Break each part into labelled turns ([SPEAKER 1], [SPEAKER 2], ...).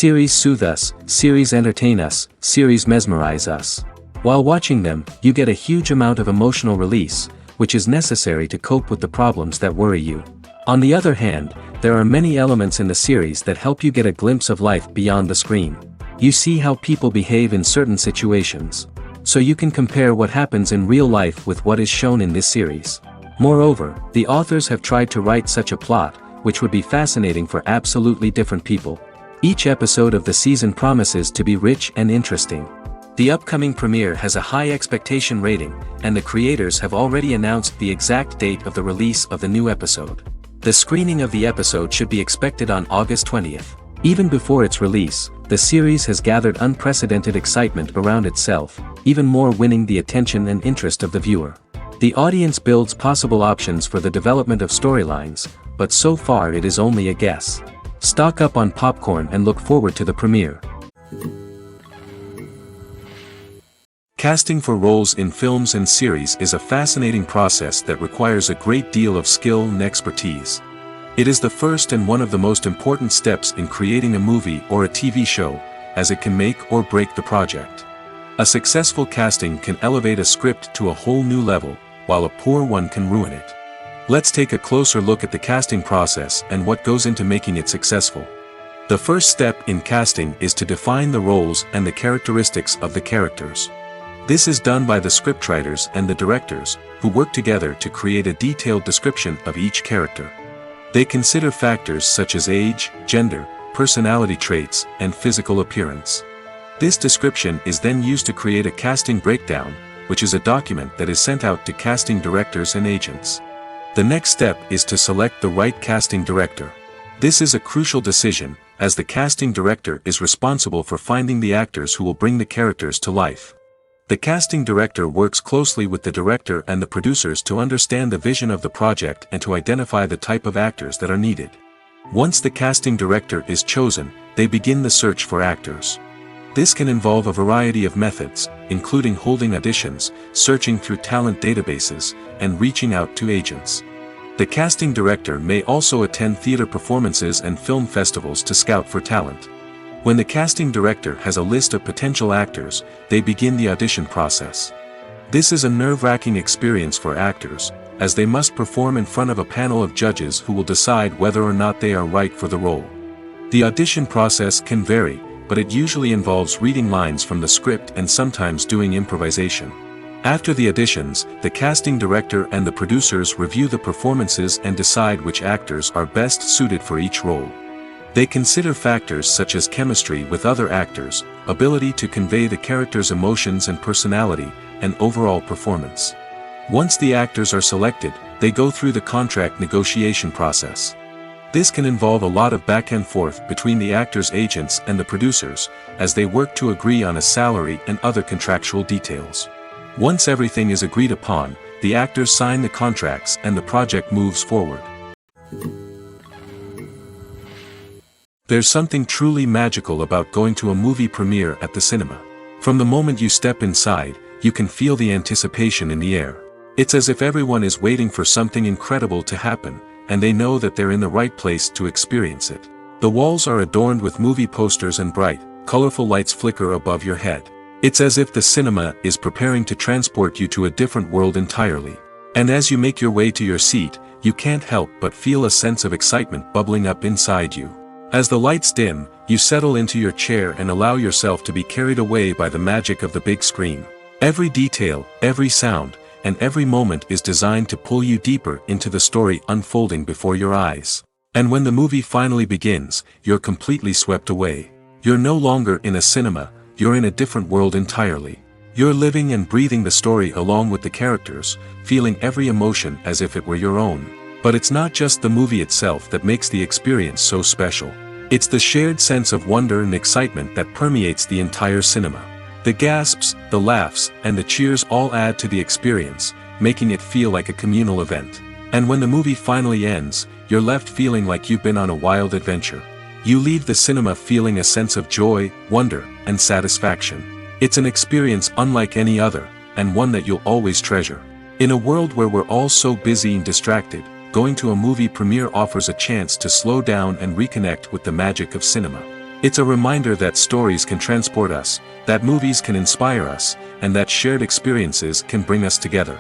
[SPEAKER 1] Series soothe us, series entertain us, series mesmerize us. While watching them, you get a huge amount of emotional release, which is necessary to cope with the problems that worry you. On the other hand, there are many elements in the series that help you get a glimpse of life beyond the screen. You see how people behave in certain situations. So you can compare what happens in real life with what is shown in this series. Moreover, the authors have tried to write such a plot, which would be fascinating for absolutely different people. Each episode of the season promises to be rich and interesting. The upcoming premiere has a high expectation rating, and the creators have already announced the exact date of the release of the new episode. The screening of the episode should be expected on August 20th. Even before its release, the series has gathered unprecedented excitement around itself, even more winning the attention and interest of the viewer. The audience builds possible options for the development of storylines, but so far it is only a guess. Stock up on popcorn and look forward to the premiere. Casting for roles in films and series is a fascinating process that requires a great deal of skill and expertise. It is the first and one of the most important steps in creating a movie or a TV show, as it can make or break the project. A successful casting can elevate a script to a whole new level, while a poor one can ruin it. Let's take a closer look at the casting process and what goes into making it successful. The first step in casting is to define the roles and the characteristics of the characters. This is done by the scriptwriters and the directors, who work together to create a detailed description of each character. They consider factors such as age, gender, personality traits, and physical appearance. This description is then used to create a casting breakdown, which is a document that is sent out to casting directors and agents. The next step is to select the right casting director. This is a crucial decision, as the casting director is responsible for finding the actors who will bring the characters to life. The casting director works closely with the director and the producers to understand the vision of the project and to identify the type of actors that are needed. Once the casting director is chosen, they begin the search for actors. This can involve a variety of methods, including holding auditions, searching through talent databases, and reaching out to agents. The casting director may also attend theater performances and film festivals to scout for talent. When the casting director has a list of potential actors, they begin the audition process. This is a nerve-wracking experience for actors, as they must perform in front of a panel of judges who will decide whether or not they are right for the role. The audition process can vary, but it usually involves reading lines from the script and sometimes doing improvisation. After the auditions, the casting director and the producers review the performances and decide which actors are best suited for each role. They consider factors such as chemistry with other actors, ability to convey the character's emotions and personality, and overall performance. Once the actors are selected, they go through the contract negotiation process. This can involve a lot of back and forth between the actors' agents and the producers, as they work to agree on a salary and other contractual details. Once everything is agreed upon, the actors sign the contracts and the project moves forward. There's something truly magical about going to a movie premiere at the cinema. From the moment you step inside, you can feel the anticipation in the air. It's as if everyone is waiting for something incredible to happen, and they know that they're in the right place to experience it. The walls are adorned with movie posters and bright, colorful lights flicker above your head. It's as if the cinema is preparing to transport you to a different world entirely. And as you make your way to your seat, you can't help but feel a sense of excitement bubbling up inside you. As the lights dim, you settle into your chair and allow yourself to be carried away by the magic of the big screen. Every detail, every sound, and every moment is designed to pull you deeper into the story unfolding before your eyes. And when the movie finally begins, you're completely swept away. You're no longer in a cinema, you're in a different world entirely. You're living and breathing the story along with the characters, feeling every emotion as if it were your own. But it's not just the movie itself that makes the experience so special. It's the shared sense of wonder and excitement that permeates the entire cinema. The gasps, the laughs, and the cheers all add to the experience, making it feel like a communal event. And when the movie finally ends, you're left feeling like you've been on a wild adventure. You leave the cinema feeling a sense of joy, wonder, and satisfaction. It's an experience unlike any other, and one that you'll always treasure. In a world where we're all so busy and distracted, going to a movie premiere offers a chance to slow down and reconnect with the magic of cinema. It's a reminder that stories can transport us, that movies can inspire us, and that shared experiences can bring us together.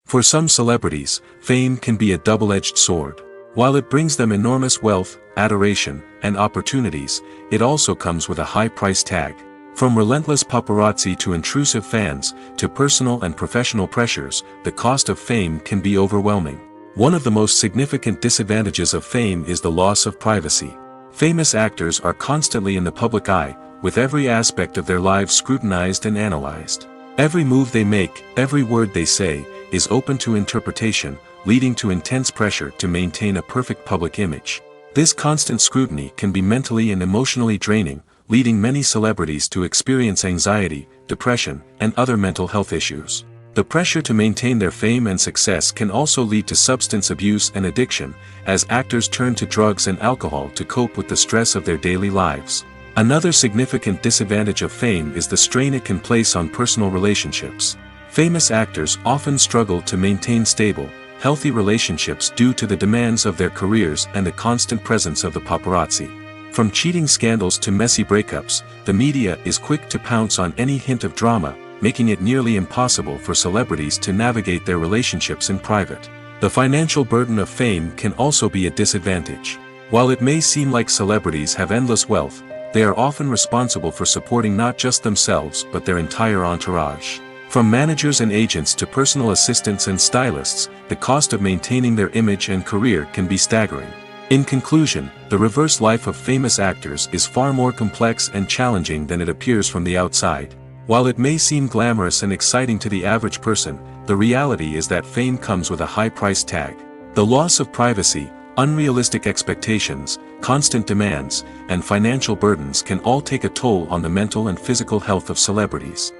[SPEAKER 1] For some celebrities, fame can be a double-edged sword. While it brings them enormous wealth, adoration, and opportunities, it also comes with a high price tag. From relentless paparazzi to intrusive fans, to personal and professional pressures, the cost of fame can be overwhelming. One of the most significant disadvantages of fame is the loss of privacy. Famous actors are constantly in the public eye, with every aspect of their lives scrutinized and analyzed. Every move they make, every word they say, is open to interpretation, leading to intense pressure to maintain a perfect public image. This constant scrutiny can be mentally and emotionally draining, leading many celebrities to experience anxiety, depression, and other mental health issues. The pressure to maintain their fame and success can also lead to substance abuse and addiction, as actors turn to drugs and alcohol to cope with the stress of their daily lives. Another significant disadvantage of fame is the strain it can place on personal relationships. Famous actors often struggle to maintain stable, healthy relationships due to the demands of their careers and the constant presence of the paparazzi. From cheating scandals to messy breakups, the media is quick to pounce on any hint of drama, making it nearly impossible for celebrities to navigate their relationships in private. The financial burden of fame can also be a disadvantage. While it may seem like celebrities have endless wealth, they are often responsible for supporting not just themselves but their entire entourage. From managers and agents to personal assistants and stylists, the cost of maintaining their image and career can be staggering. In conclusion, the reverse life of famous actors is far more complex and challenging than it appears from the outside. While it may seem glamorous and exciting to the average person, the reality is that fame comes with a high price tag. The loss of privacy, unrealistic expectations, constant demands, and financial burdens can all take a toll on the mental and physical health of celebrities.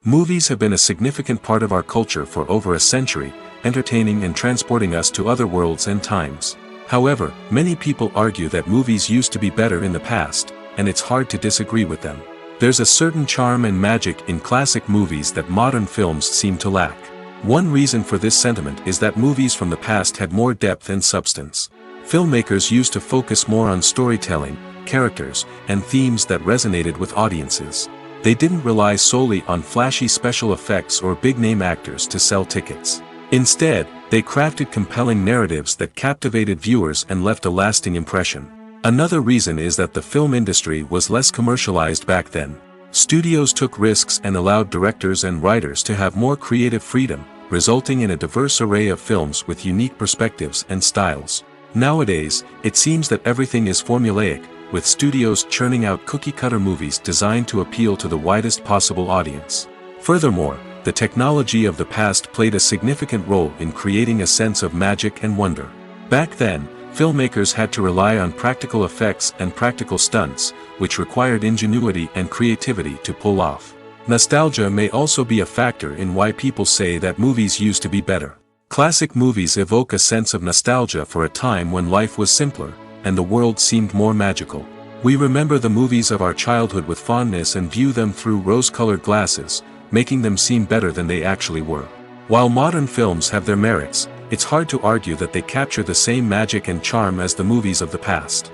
[SPEAKER 1] Movies have been a significant part of our culture for over a century, entertaining and transporting us to other worlds and times. However, many people argue that movies used to be better in the past, and it's hard to disagree with them. There's a certain charm and magic in classic movies that modern films seem to lack. One reason for this sentiment is that movies from the past had more depth and substance. Filmmakers used to focus more on storytelling, characters, and themes that resonated with audiences. They didn't rely solely on flashy special effects or big-name actors to sell tickets. Instead, they crafted compelling narratives that captivated viewers and left a lasting impression. Another reason is that the film industry was less commercialized back then. Studios took risks and allowed directors and writers to have more creative freedom, resulting in a diverse array of films with unique perspectives and styles. Nowadays, it seems that everything is formulaic, with studios churning out cookie-cutter movies designed to appeal to the widest possible audience. Furthermore, the technology of the past played a significant role in creating a sense of magic and wonder. Back then, filmmakers had to rely on practical effects and practical stunts, which required ingenuity and creativity to pull off. Nostalgia may also be a factor in why people say that movies used to be better. Classic movies evoke a sense of nostalgia for a time when life was simpler, and the world seemed more magical. We remember the movies of our childhood with fondness and view them through rose-colored glasses, making them seem better than they actually were. While modern films have their merits, it's hard to argue that they capture the same magic and charm as the movies of the past.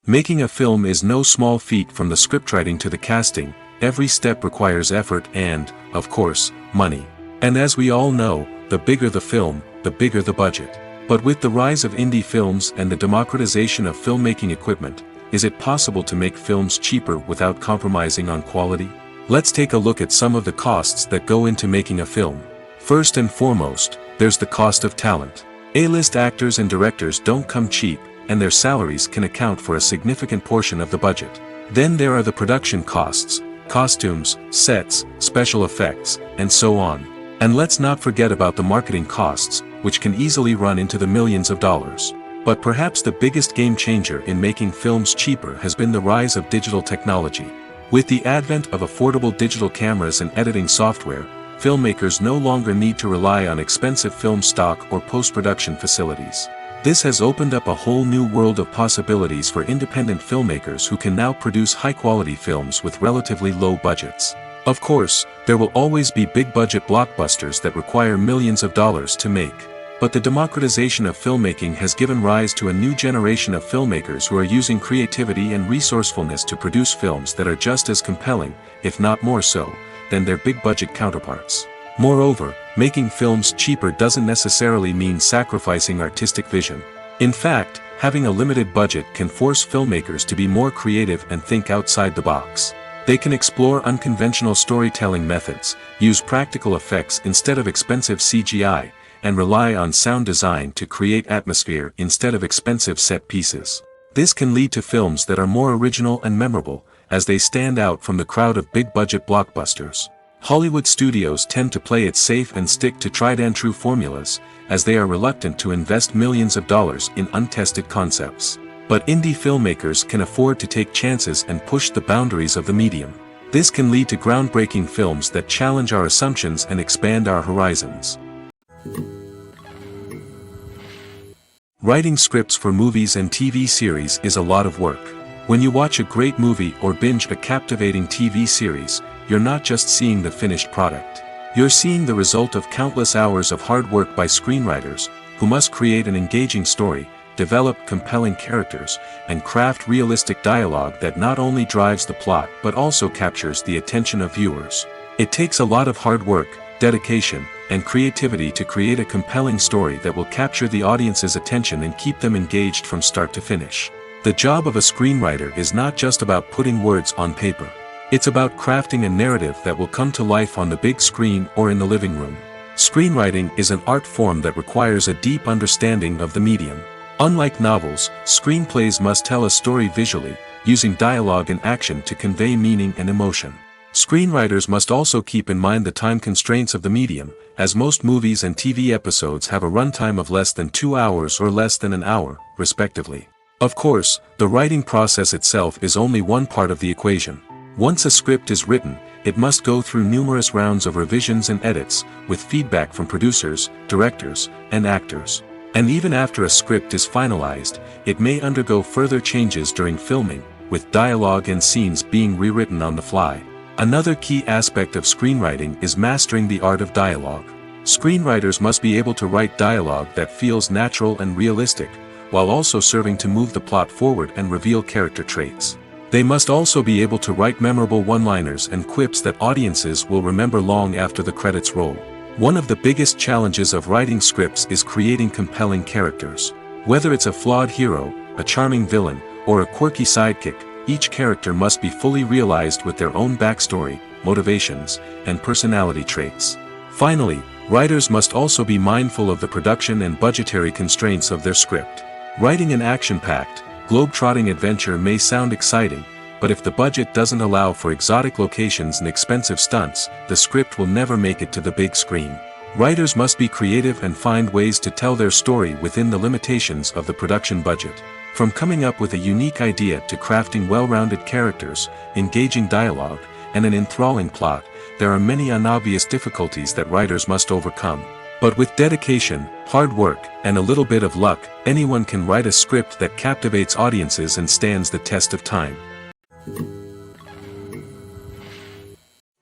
[SPEAKER 1] Making a film is no small feat. From the scriptwriting to the casting, every step requires effort and, of course, money. And as we all know, the bigger the film, the bigger the budget. But with the rise of indie films and the democratization of filmmaking equipment, is it possible to make films cheaper without compromising on quality? Let's take a look at some of the costs that go into making a film. First and foremost, there's the cost of talent. A-list actors and directors don't come cheap, and their salaries can account for a significant portion of the budget. Then there are the production costs, costumes, sets, special effects, and so on. And let's not forget about the marketing costs, which can easily run into the millions of dollars. But perhaps the biggest game changer in making films cheaper has been the rise of digital technology. With the advent of affordable digital cameras and editing software, filmmakers no longer need to rely on expensive film stock or post-production facilities. This has opened up a whole new world of possibilities for independent filmmakers who can now produce high-quality films with relatively low budgets. Of course, there will always be big-budget blockbusters that require millions of dollars to make. But the democratization of filmmaking has given rise to a new generation of filmmakers who are using creativity and resourcefulness to produce films that are just as compelling, if not more so, than their big-budget counterparts. Moreover, making films cheaper doesn't necessarily mean sacrificing artistic vision. In fact, having a limited budget can force filmmakers to be more creative and think outside the box. They can explore unconventional storytelling methods, use practical effects instead of expensive CGI, and rely on sound design to create atmosphere instead of expensive set pieces. This can lead to films that are more original and memorable, as they stand out from the crowd of big-budget blockbusters. Hollywood studios tend to play it safe and stick to tried-and-true formulas, as they are reluctant to invest millions of dollars in untested concepts. But indie filmmakers can afford to take chances and push the boundaries of the medium. This can lead to groundbreaking films that challenge our assumptions and expand our horizons. Writing scripts for movies and TV series is a lot of work. When you watch a great movie or binge a captivating TV series, you're not just seeing the finished product. You're seeing the result of countless hours of hard work by screenwriters, who must create an engaging story, develop compelling characters, and craft realistic dialogue that not only drives the plot but also captures the attention of viewers. It takes a lot of hard work, dedication, and creativity to create a compelling story that will capture the audience's attention and keep them engaged from start to finish. The job of a screenwriter is not just about putting words on paper. It's about crafting a narrative that will come to life on the big screen or in the living room. Screenwriting is an art form that requires a deep understanding of the medium. Unlike novels, screenplays must tell a story visually, using dialogue and action to convey meaning and emotion. Screenwriters must also keep in mind the time constraints of the medium, as most movies and TV episodes have a runtime of less than 2 hours or less than an hour, respectively. Of course, the writing process itself is only one part of the equation. Once a script is written, it must go through numerous rounds of revisions and edits, with feedback from producers, directors, and actors. And even after a script is finalized, it may undergo further changes during filming, with dialogue and scenes being rewritten on the fly. Another key aspect of screenwriting is mastering the art of dialogue. Screenwriters must be able to write dialogue that feels natural and realistic, while also serving to move the plot forward and reveal character traits. They must also be able to write memorable one-liners and quips that audiences will remember long after the credits roll. One of the biggest challenges of writing scripts is creating compelling characters. Whether it's a flawed hero, a charming villain, or a quirky sidekick, each character must be fully realized with their own backstory, motivations, and personality traits. Finally, writers must also be mindful of the production and budgetary constraints of their script. Writing an action-packed, globe-trotting adventure may sound exciting, but if the budget doesn't allow for exotic locations and expensive stunts, the script will never make it to the big screen. Writers must be creative and find ways to tell their story within the limitations of the production budget. From coming up with a unique idea to crafting well-rounded characters, engaging dialogue, and an enthralling plot, there are many unobvious difficulties that writers must overcome. But with dedication, hard work, and a little bit of luck, anyone can write a script that captivates audiences and stands the test of time.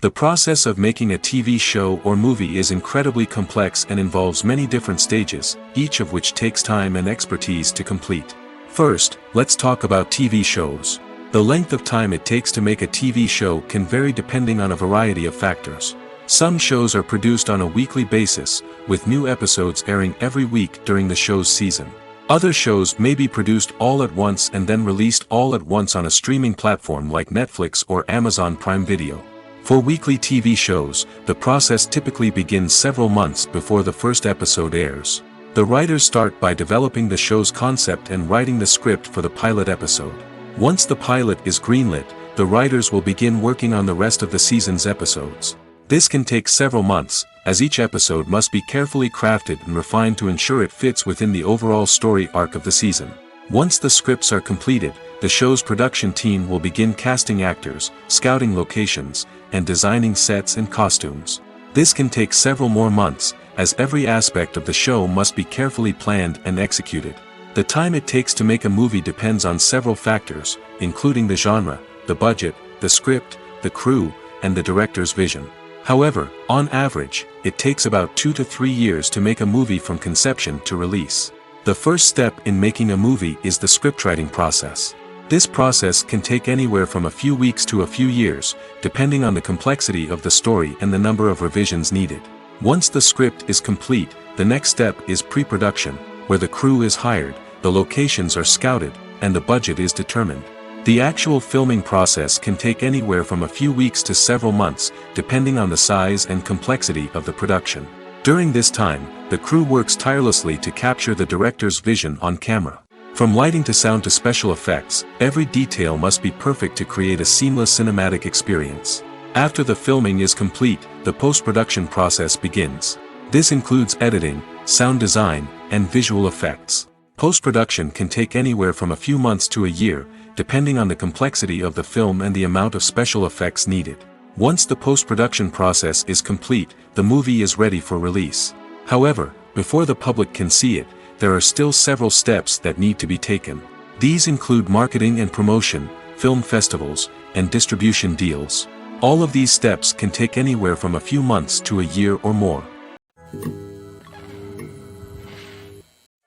[SPEAKER 1] The process of making a TV show or movie is incredibly complex and involves many different stages, each of which takes time and expertise to complete. First, let's talk about TV shows. The length of time it takes to make a TV show can vary depending on a variety of factors. Some shows are produced on a weekly basis, with new episodes airing every week during the show's season. Other shows may be produced all at once and then released all at once on a streaming platform like Netflix or Amazon Prime Video. For weekly TV shows, the process typically begins several months before the first episode airs. The writers start by developing the show's concept and writing the script for the pilot episode. Once the pilot is greenlit, the writers will begin working on the rest of the season's episodes. This can take several months, as each episode must be carefully crafted and refined to ensure it fits within the overall story arc of the season. Once the scripts are completed, the show's production team will begin casting actors, scouting locations, and designing sets and costumes. This can take several more months, as every aspect of the show must be carefully planned and executed. The time it takes to make a movie depends on several factors, including the genre, the budget, the script, the crew, and the director's vision. However, on average, it takes about 2 to 3 years to make a movie from conception to release. The first step in making a movie is the scriptwriting process. This process can take anywhere from a few weeks to a few years, depending on the complexity of the story and the number of revisions needed. Once the script is complete, the next step is pre-production, where the crew is hired, the locations are scouted, and the budget is determined. The actual filming process can take anywhere from a few weeks to several months, depending on the size and complexity of the production. During this time, the crew works tirelessly to capture the director's vision on camera. From lighting to sound to special effects, every detail must be perfect to create a seamless cinematic experience. After the filming is complete, the post-production process begins. This includes editing, sound design, and visual effects. Post-production can take anywhere from a few months to a year, depending on the complexity of the film and the amount of special effects needed. Once the post-production process is complete, the movie is ready for release. However, before the public can see it, there are still several steps that need to be taken. These include marketing and promotion, film festivals, and distribution deals. All of these steps can take anywhere from a few months to a year or more.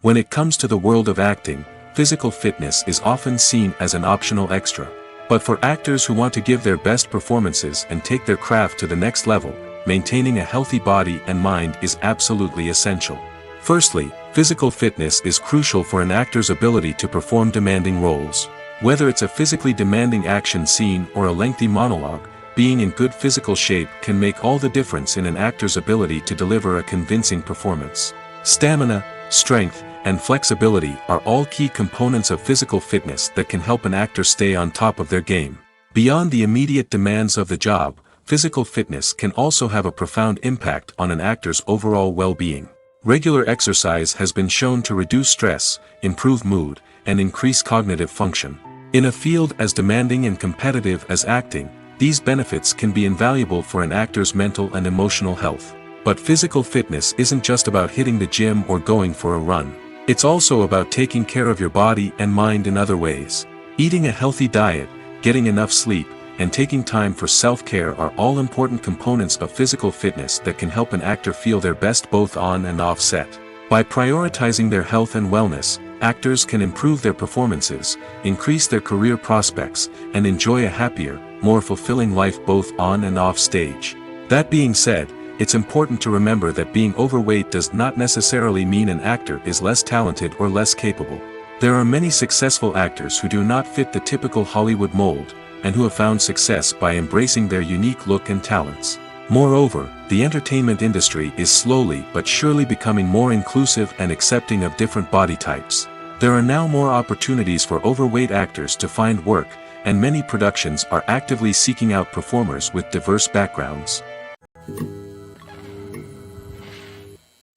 [SPEAKER 1] When it comes to the world of acting, physical fitness is often seen as an optional extra. But for actors who want to give their best performances and take their craft to the next level, maintaining a healthy body and mind is absolutely essential. Firstly, physical fitness is crucial for an actor's ability to perform demanding roles. Whether it's a physically demanding action scene or a lengthy monologue, being in good physical shape can make all the difference in an actor's ability to deliver a convincing performance. Stamina, strength, and flexibility are all key components of physical fitness that can help an actor stay on top of their game. Beyond the immediate demands of the job, physical fitness can also have a profound impact on an actor's overall well-being. Regular exercise has been shown to reduce stress, improve mood, and increase cognitive function. In a field as demanding and competitive as acting, these benefits can be invaluable for an actor's mental and emotional health. But physical fitness isn't just about hitting the gym or going for a run. It's also about taking care of your body and mind in other ways. Eating a healthy diet, getting enough sleep, and taking time for self-care are all important components of physical fitness that can help an actor feel their best both on and off set. By prioritizing their health and wellness, actors can improve their performances, increase their career prospects, and enjoy a happier, more fulfilling life both on and off stage. That being said, it's important to remember that being overweight does not necessarily mean an actor is less talented or less capable. There are many successful actors who do not fit the typical Hollywood mold, and who have found success by embracing their unique look and talents. Moreover, the entertainment industry is slowly but surely becoming more inclusive and accepting of different body types. There are now more opportunities for overweight actors to find work, and many productions are actively seeking out performers with diverse backgrounds.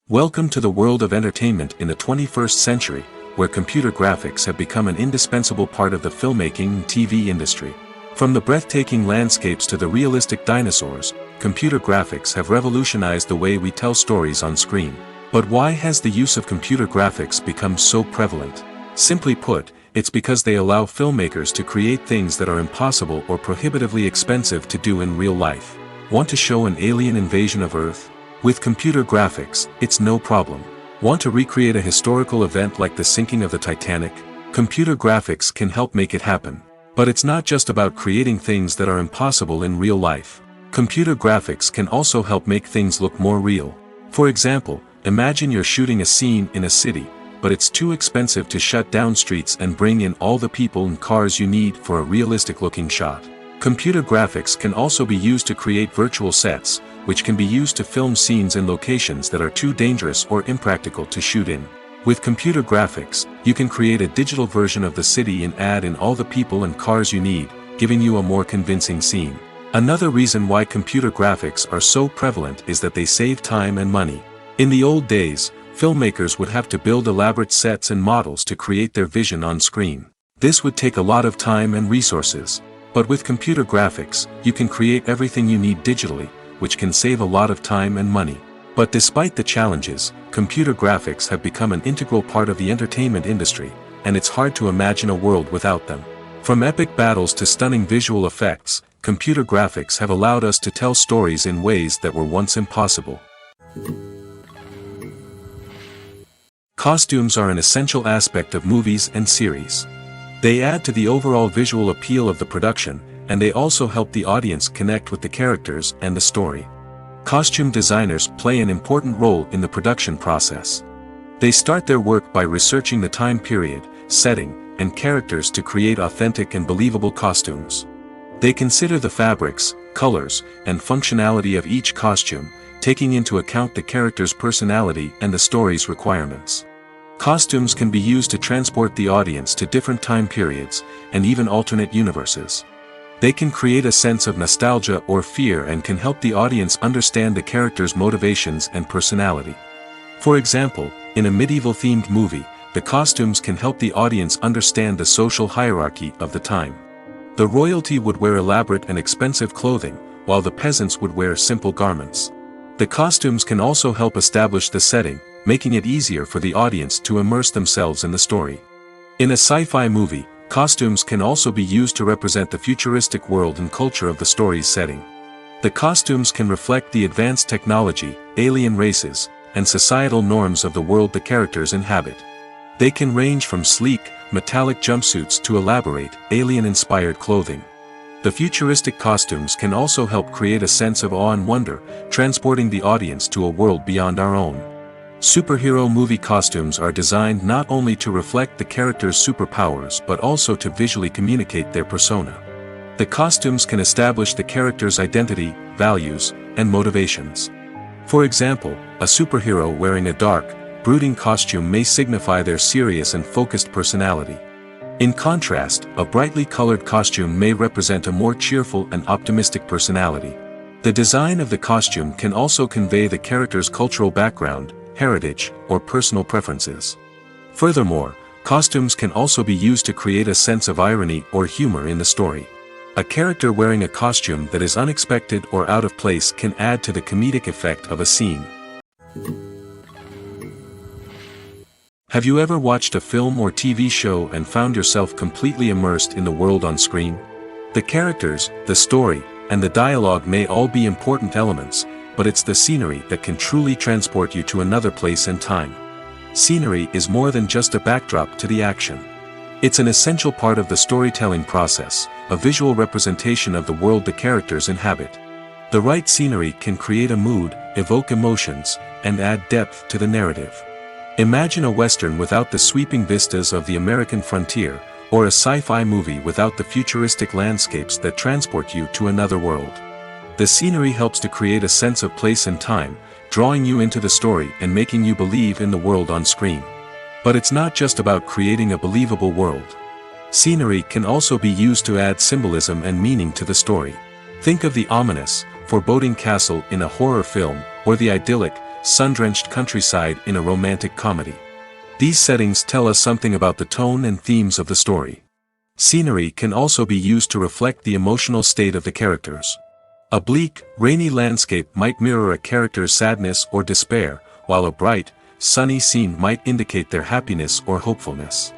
[SPEAKER 1] Welcome to the world of entertainment in the 21st century, where computer graphics have become an indispensable part of the filmmaking and TV industry. From the breathtaking landscapes to the realistic dinosaurs, computer graphics have revolutionized the way we tell stories on screen. But why has the use of computer graphics become so prevalent? Simply put, it's because they allow filmmakers to create things that are impossible or prohibitively expensive to do in real life. Want to show an alien invasion of Earth? With computer graphics, it's no problem. Want to recreate a historical event like the sinking of the Titanic? Computer graphics can help make it happen. But it's not just about creating things that are impossible in real life. Computer graphics can also help make things look more real. For example, imagine you're shooting a scene in a city, but it's too expensive to shut down streets and bring in all the people and cars you need for a realistic-looking shot. Computer graphics can also be used to create virtual sets, which can be used to film scenes in locations that are too dangerous or impractical to shoot in. With computer graphics, you can create a digital version of the city and add in all the people and cars you need, giving you a more convincing scene. Another reason why computer graphics are so prevalent is that they save time and money. In the old days, filmmakers would have to build elaborate sets and models to create their vision on screen. This would take a lot of time and resources. But with computer graphics, you can create everything you need digitally, which can save a lot of time and money. But despite the challenges, computer graphics have become an integral part of the entertainment industry, and it's hard to imagine a world without them. From epic battles to stunning visual effects, computer graphics have allowed us to tell stories in ways that were once impossible. Costumes are an essential aspect of movies and series. They add to the overall visual appeal of the production, and they also help the audience connect with the characters and the story. Costume designers play an important role in the production process. They start their work by researching the time period, setting, and characters to create authentic and believable costumes. They consider the fabrics, colors, and functionality of each costume, taking into account the character's personality and the story's requirements. Costumes can be used to transport the audience to different time periods, and even alternate universes. They can create a sense of nostalgia or fear and can help the audience understand the character's motivations and personality. For example, in a medieval-themed movie, the costumes can help the audience understand the social hierarchy of the time. The royalty would wear elaborate and expensive clothing, while the peasants would wear simple garments. The costumes can also help establish the setting, making it easier for the audience to immerse themselves in the story. In a sci-fi movie, costumes can also be used to represent the futuristic world and culture of the story's setting. The costumes can reflect the advanced technology, alien races, and societal norms of the world the characters inhabit. They can range from sleek, metallic jumpsuits to elaborate, alien-inspired clothing. The futuristic costumes can also help create a sense of awe and wonder, transporting the audience to a world beyond our own. Superhero movie costumes are designed not only to reflect the character's superpowers but also to visually communicate their persona. The costumes can establish the character's identity, values, and motivations. For example, a superhero wearing a dark, brooding costume may signify their serious and focused personality. In contrast, a brightly colored costume may represent a more cheerful and optimistic personality. The design of the costume can also convey the character's cultural background, heritage, or personal preferences. Furthermore, costumes can also be used to create a sense of irony or humor in the story. A character wearing a costume that is unexpected or out of place can add to the comedic effect of a scene. Have you ever watched a film or TV show and found yourself completely immersed in the world on screen? The characters, the story, and the dialogue may all be important elements, but it's the scenery that can truly transport you to another place and time. Scenery is more than just a backdrop to the action. It's an essential part of the storytelling process, a visual representation of the world the characters inhabit. The right scenery can create a mood, evoke emotions, and add depth to the narrative. Imagine a Western without the sweeping vistas of the American frontier, or a sci-fi movie without the futuristic landscapes that transport you to another world. The scenery helps to create a sense of place and time, drawing you into the story and making you believe in the world on screen. But it's not just about creating a believable world. Scenery can also be used to add symbolism and meaning to the story. Think of the ominous, foreboding castle in a horror film, or the idyllic, sun-drenched countryside in a romantic comedy. These settings tell us something about the tone and themes of the story. Scenery can also be used to reflect the emotional state of the characters. A bleak, rainy landscape might mirror a character's sadness or despair, while a bright, sunny scene might indicate their happiness or hopefulness.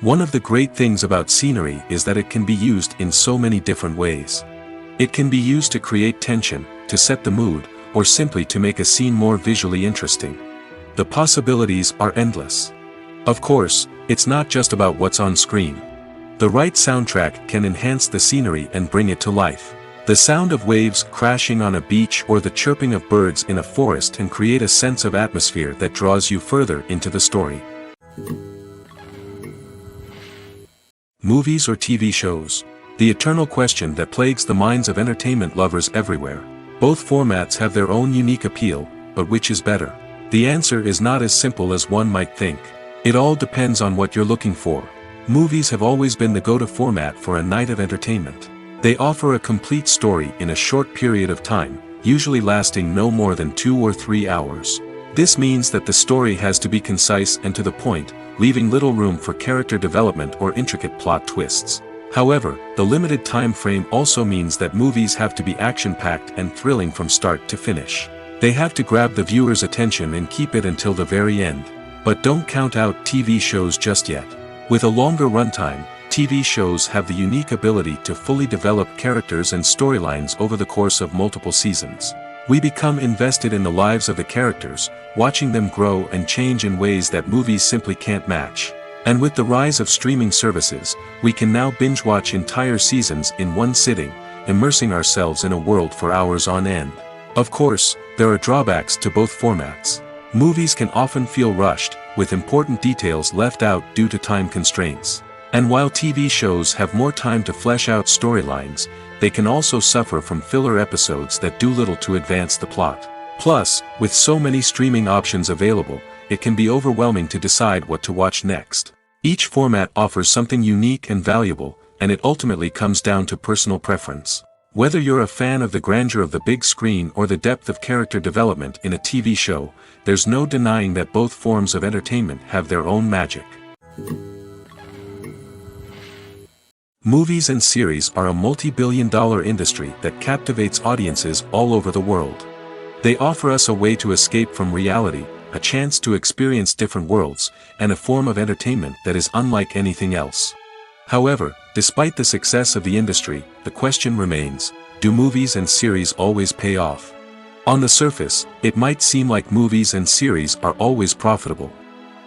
[SPEAKER 1] One of the great things about scenery is that it can be used in so many different ways. It can be used to create tension, to set the mood, or simply to make a scene more visually interesting. The possibilities are endless. Of course, it's not just about what's on screen. The right soundtrack can enhance the scenery and bring it to life. The sound of waves crashing on a beach or the chirping of birds in a forest can create a sense of atmosphere that draws you further into the story. Movies or TV shows? The eternal question that plagues the minds of entertainment lovers everywhere. Both formats have their own unique appeal, but which is better? The answer is not as simple as one might think. It all depends on what you're looking for. Movies have always been the go-to format for a night of entertainment. They offer a complete story in a short period of time, usually lasting no more than 2 or 3 hours. This means that the story has to be concise and to the point, leaving little room for character development or intricate plot twists. However, the limited time frame also means that movies have to be action-packed and thrilling from start to finish. They have to grab the viewer's attention and keep it until the very end. But don't count out TV shows just yet. With a longer runtime, TV shows have the unique ability to fully develop characters and storylines over the course of multiple seasons. We become invested in the lives of the characters, watching them grow and change in ways that movies simply can't match. And with the rise of streaming services, we can now binge-watch entire seasons in one sitting, immersing ourselves in a world for hours on end. Of course, there are drawbacks to both formats. Movies can often feel rushed, with important details left out due to time constraints. And while TV shows have more time to flesh out storylines, they can also suffer from filler episodes that do little to advance the plot. Plus, with so many streaming options available, it can be overwhelming to decide what to watch next. Each format offers something unique and valuable, and it ultimately comes down to personal preference. Whether you're a fan of the grandeur of the big screen or the depth of character development in a TV show, there's no denying that both forms of entertainment have their own magic. Movies and series are a multi-billion-dollar industry that captivates audiences all over the world. They offer us a way to escape from reality, a chance to experience different worlds, and a form of entertainment that is unlike anything else. However, despite the success of the industry, the question remains, do movies and series always pay off? On the surface, it might seem like movies and series are always profitable.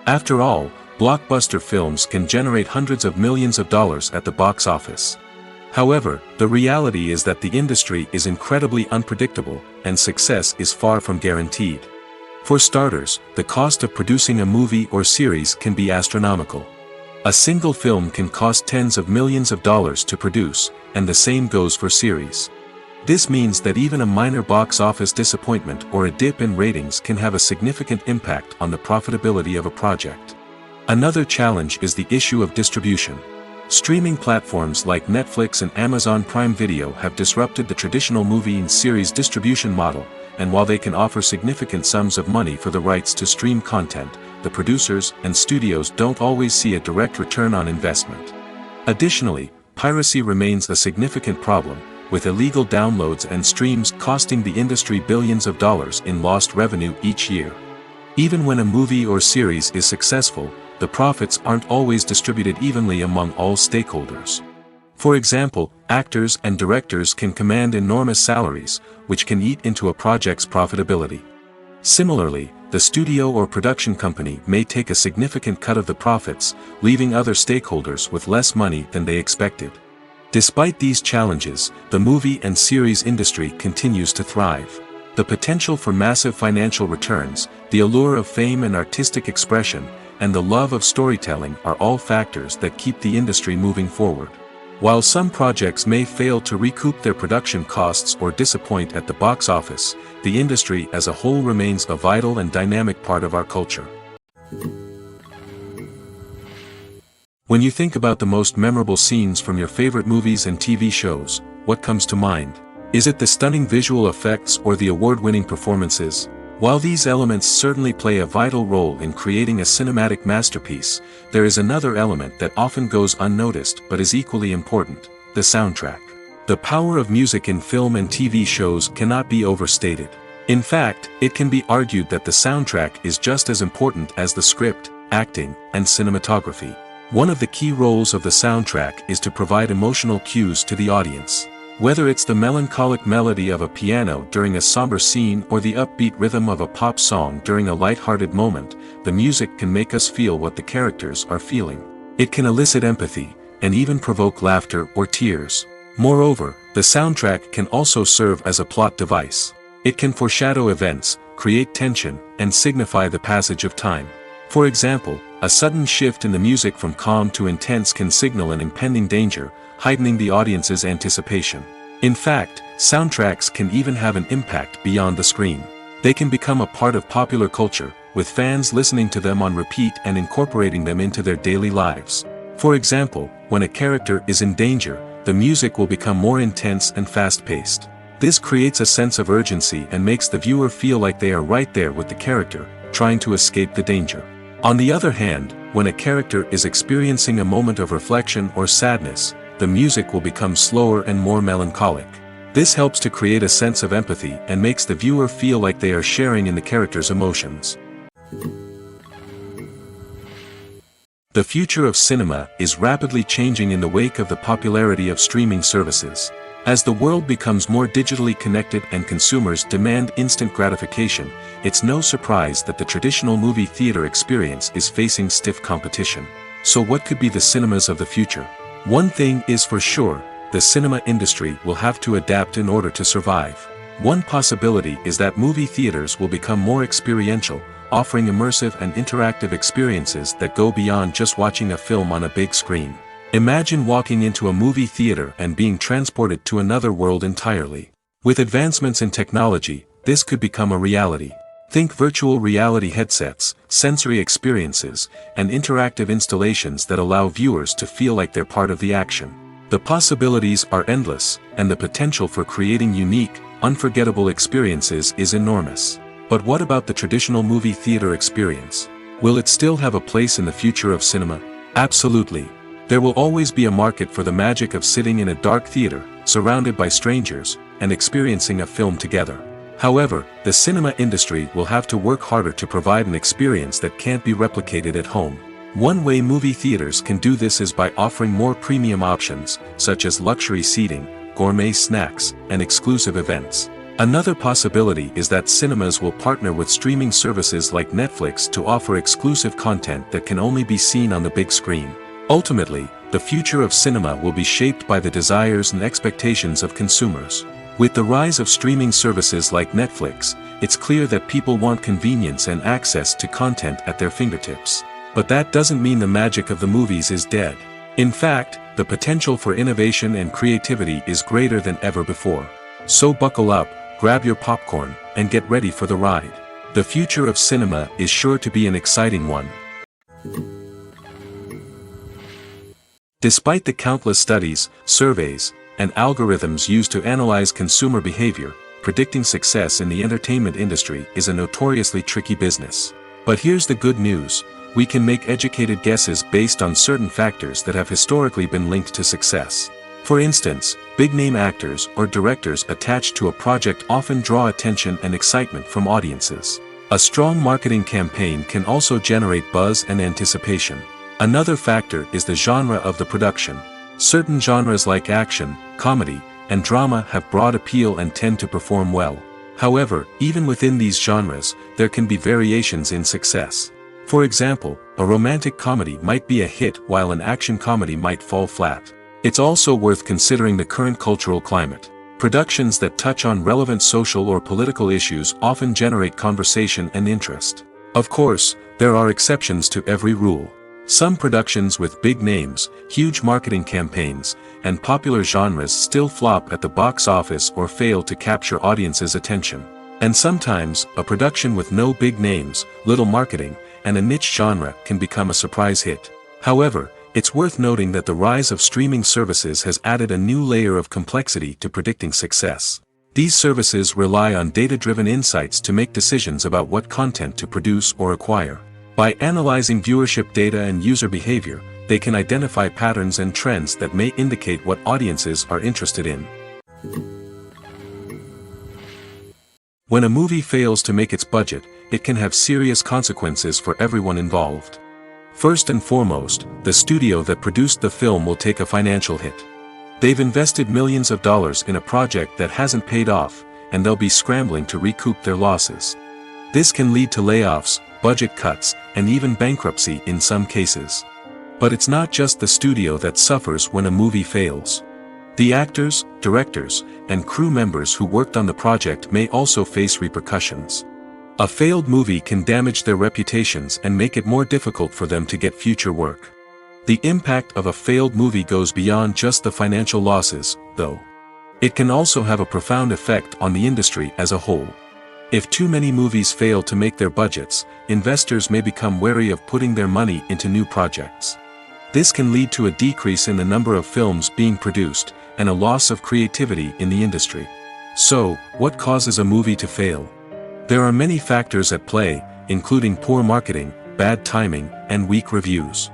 [SPEAKER 1] After all, blockbuster films can generate hundreds of millions of dollars at the box office. However, the reality is that the industry is incredibly unpredictable, and success is far from guaranteed. For starters, the cost of producing a movie or series can be astronomical. A single film can cost tens of millions of dollars to produce, and the same goes for series. This means that even a minor box office disappointment or a dip in ratings can have a significant impact on the profitability of a project. Another challenge is the issue of distribution. Streaming platforms like Netflix and Amazon Prime Video have disrupted the traditional movie and series distribution model, and while they can offer significant sums of money for the rights to stream content, the producers and studios don't always see a direct return on investment. Additionally, piracy remains a significant problem, with illegal downloads and streams costing the industry billions of dollars in lost revenue each year. Even when a movie or series is successful, the profits aren't always distributed evenly among all stakeholders. For example, actors and directors can command enormous salaries, which can eat into a project's profitability. Similarly, the studio or production company may take a significant cut of the profits, leaving other stakeholders with less money than they expected. Despite these challenges, the movie and series industry continues to thrive. The potential for massive financial returns, the allure of fame and artistic expression, and the love of storytelling are all factors that keep the industry moving forward. While some projects may fail to recoup their production costs or disappoint at the box office, the industry as a whole remains a vital and dynamic part of our culture. When you think about the most memorable scenes from your favorite movies and TV shows, what comes to mind? Is it the stunning visual effects or the award-winning performances? While these elements certainly play a vital role in creating a cinematic masterpiece, there is another element that often goes unnoticed but is equally important: the soundtrack. The power of music in film and TV shows cannot be overstated. In fact, it can be argued that the soundtrack is just as important as the script, acting, and cinematography. One of the key roles of the soundtrack is to provide emotional cues to the audience. Whether it's the melancholic melody of a piano during a somber scene or the upbeat rhythm of a pop song during a light-hearted moment, the music can make us feel what the characters are feeling. It can elicit empathy, and even provoke laughter or tears. Moreover, the soundtrack can also serve as a plot device. It can foreshadow events, create tension, and signify the passage of time. For example, a sudden shift in the music from calm to intense can signal an impending danger, heightening the audience's anticipation. In fact, soundtracks can even have an impact beyond the screen. They can become a part of popular culture, with fans listening to them on repeat and incorporating them into their daily lives. For example, when a character is in danger, the music will become more intense and fast-paced. This creates a sense of urgency and makes the viewer feel like they are right there with the character, trying to escape the danger. On the other hand, when a character is experiencing a moment of reflection or sadness, the music will become slower and more melancholic. This helps to create a sense of empathy and makes the viewer feel like they are sharing in the character's emotions. The future of cinema is rapidly changing in the wake of the popularity of streaming services. As the world becomes more digitally connected and consumers demand instant gratification, it's no surprise that the traditional movie theater experience is facing stiff competition. So what could be the cinemas of the future? One thing is for sure, the cinema industry will have to adapt in order to survive. One possibility is that movie theaters will become more experiential, offering immersive and interactive experiences that go beyond just watching a film on a big screen. Imagine walking into a movie theater and being transported to another world entirely. With advancements in technology, this could become a reality. Think virtual reality headsets, sensory experiences, and interactive installations that allow viewers to feel like they're part of the action. The possibilities are endless, and the potential for creating unique, unforgettable experiences is enormous. But what about the traditional movie theater experience? Will it still have a place in the future of cinema? Absolutely. There will always be a market for the magic of sitting in a dark theater, surrounded by strangers, and experiencing a film together. However, the cinema industry will have to work harder to provide an experience that can't be replicated at home. One way movie theaters can do this is by offering more premium options, such as luxury seating, gourmet snacks, and exclusive events. Another possibility is that cinemas will partner with streaming services like Netflix to offer exclusive content that can only be seen on the big screen. Ultimately, the future of cinema will be shaped by the desires and expectations of consumers. With the rise of streaming services like Netflix, it's clear that people want convenience and access to content at their fingertips. But that doesn't mean the magic of the movies is dead. In fact, the potential for innovation and creativity is greater than ever before. So buckle up, grab your popcorn, and get ready for the ride. The future of cinema is sure to be an exciting one. Despite the countless studies, surveys, and algorithms used to analyze consumer behavior, predicting success in the entertainment industry is a notoriously tricky business. But here's the good news: we can make educated guesses based on certain factors that have historically been linked to success. For instance, big-name actors or directors attached to a project often draw attention and excitement from audiences. A strong marketing campaign can also generate buzz and anticipation. Another factor is the genre of the production. Certain genres like action, comedy, and drama have broad appeal and tend to perform well. However, even within these genres, there can be variations in success. For example, a romantic comedy might be a hit while an action comedy might fall flat. It's also worth considering the current cultural climate. Productions that touch on relevant social or political issues often generate conversation and interest. Of course, there are exceptions to every rule. Some productions with big names, huge marketing campaigns, and popular genres still flop at the box office or fail to capture audiences' attention. And sometimes, a production with no big names, little marketing, and a niche genre can become a surprise hit. However, it's worth noting that the rise of streaming services has added a new layer of complexity to predicting success. These services rely on data-driven insights to make decisions about what content to produce or acquire. By analyzing viewership data and user behavior, they can identify patterns and trends that may indicate what audiences are interested in. When a movie fails to make its budget, it can have serious consequences for everyone involved. First and foremost, the studio that produced the film will take a financial hit. They've invested millions of dollars in a project that hasn't paid off, and they'll be scrambling to recoup their losses. This can lead to layoffs, budget cuts, and even bankruptcy in some cases. But it's not just the studio that suffers when a movie fails. The actors, directors, and crew members who worked on the project may also face repercussions. A failed movie can damage their reputations and make it more difficult for them to get future work. The impact of a failed movie goes beyond just the financial losses, though. It can also have a profound effect on the industry as a whole. If too many movies fail to make their budgets, investors may become wary of putting their money into new projects. This can lead to a decrease in the number of films being produced, and a loss of creativity in the industry. So, what causes a movie to fail? There are many factors at play, including poor marketing, bad timing, and weak reviews.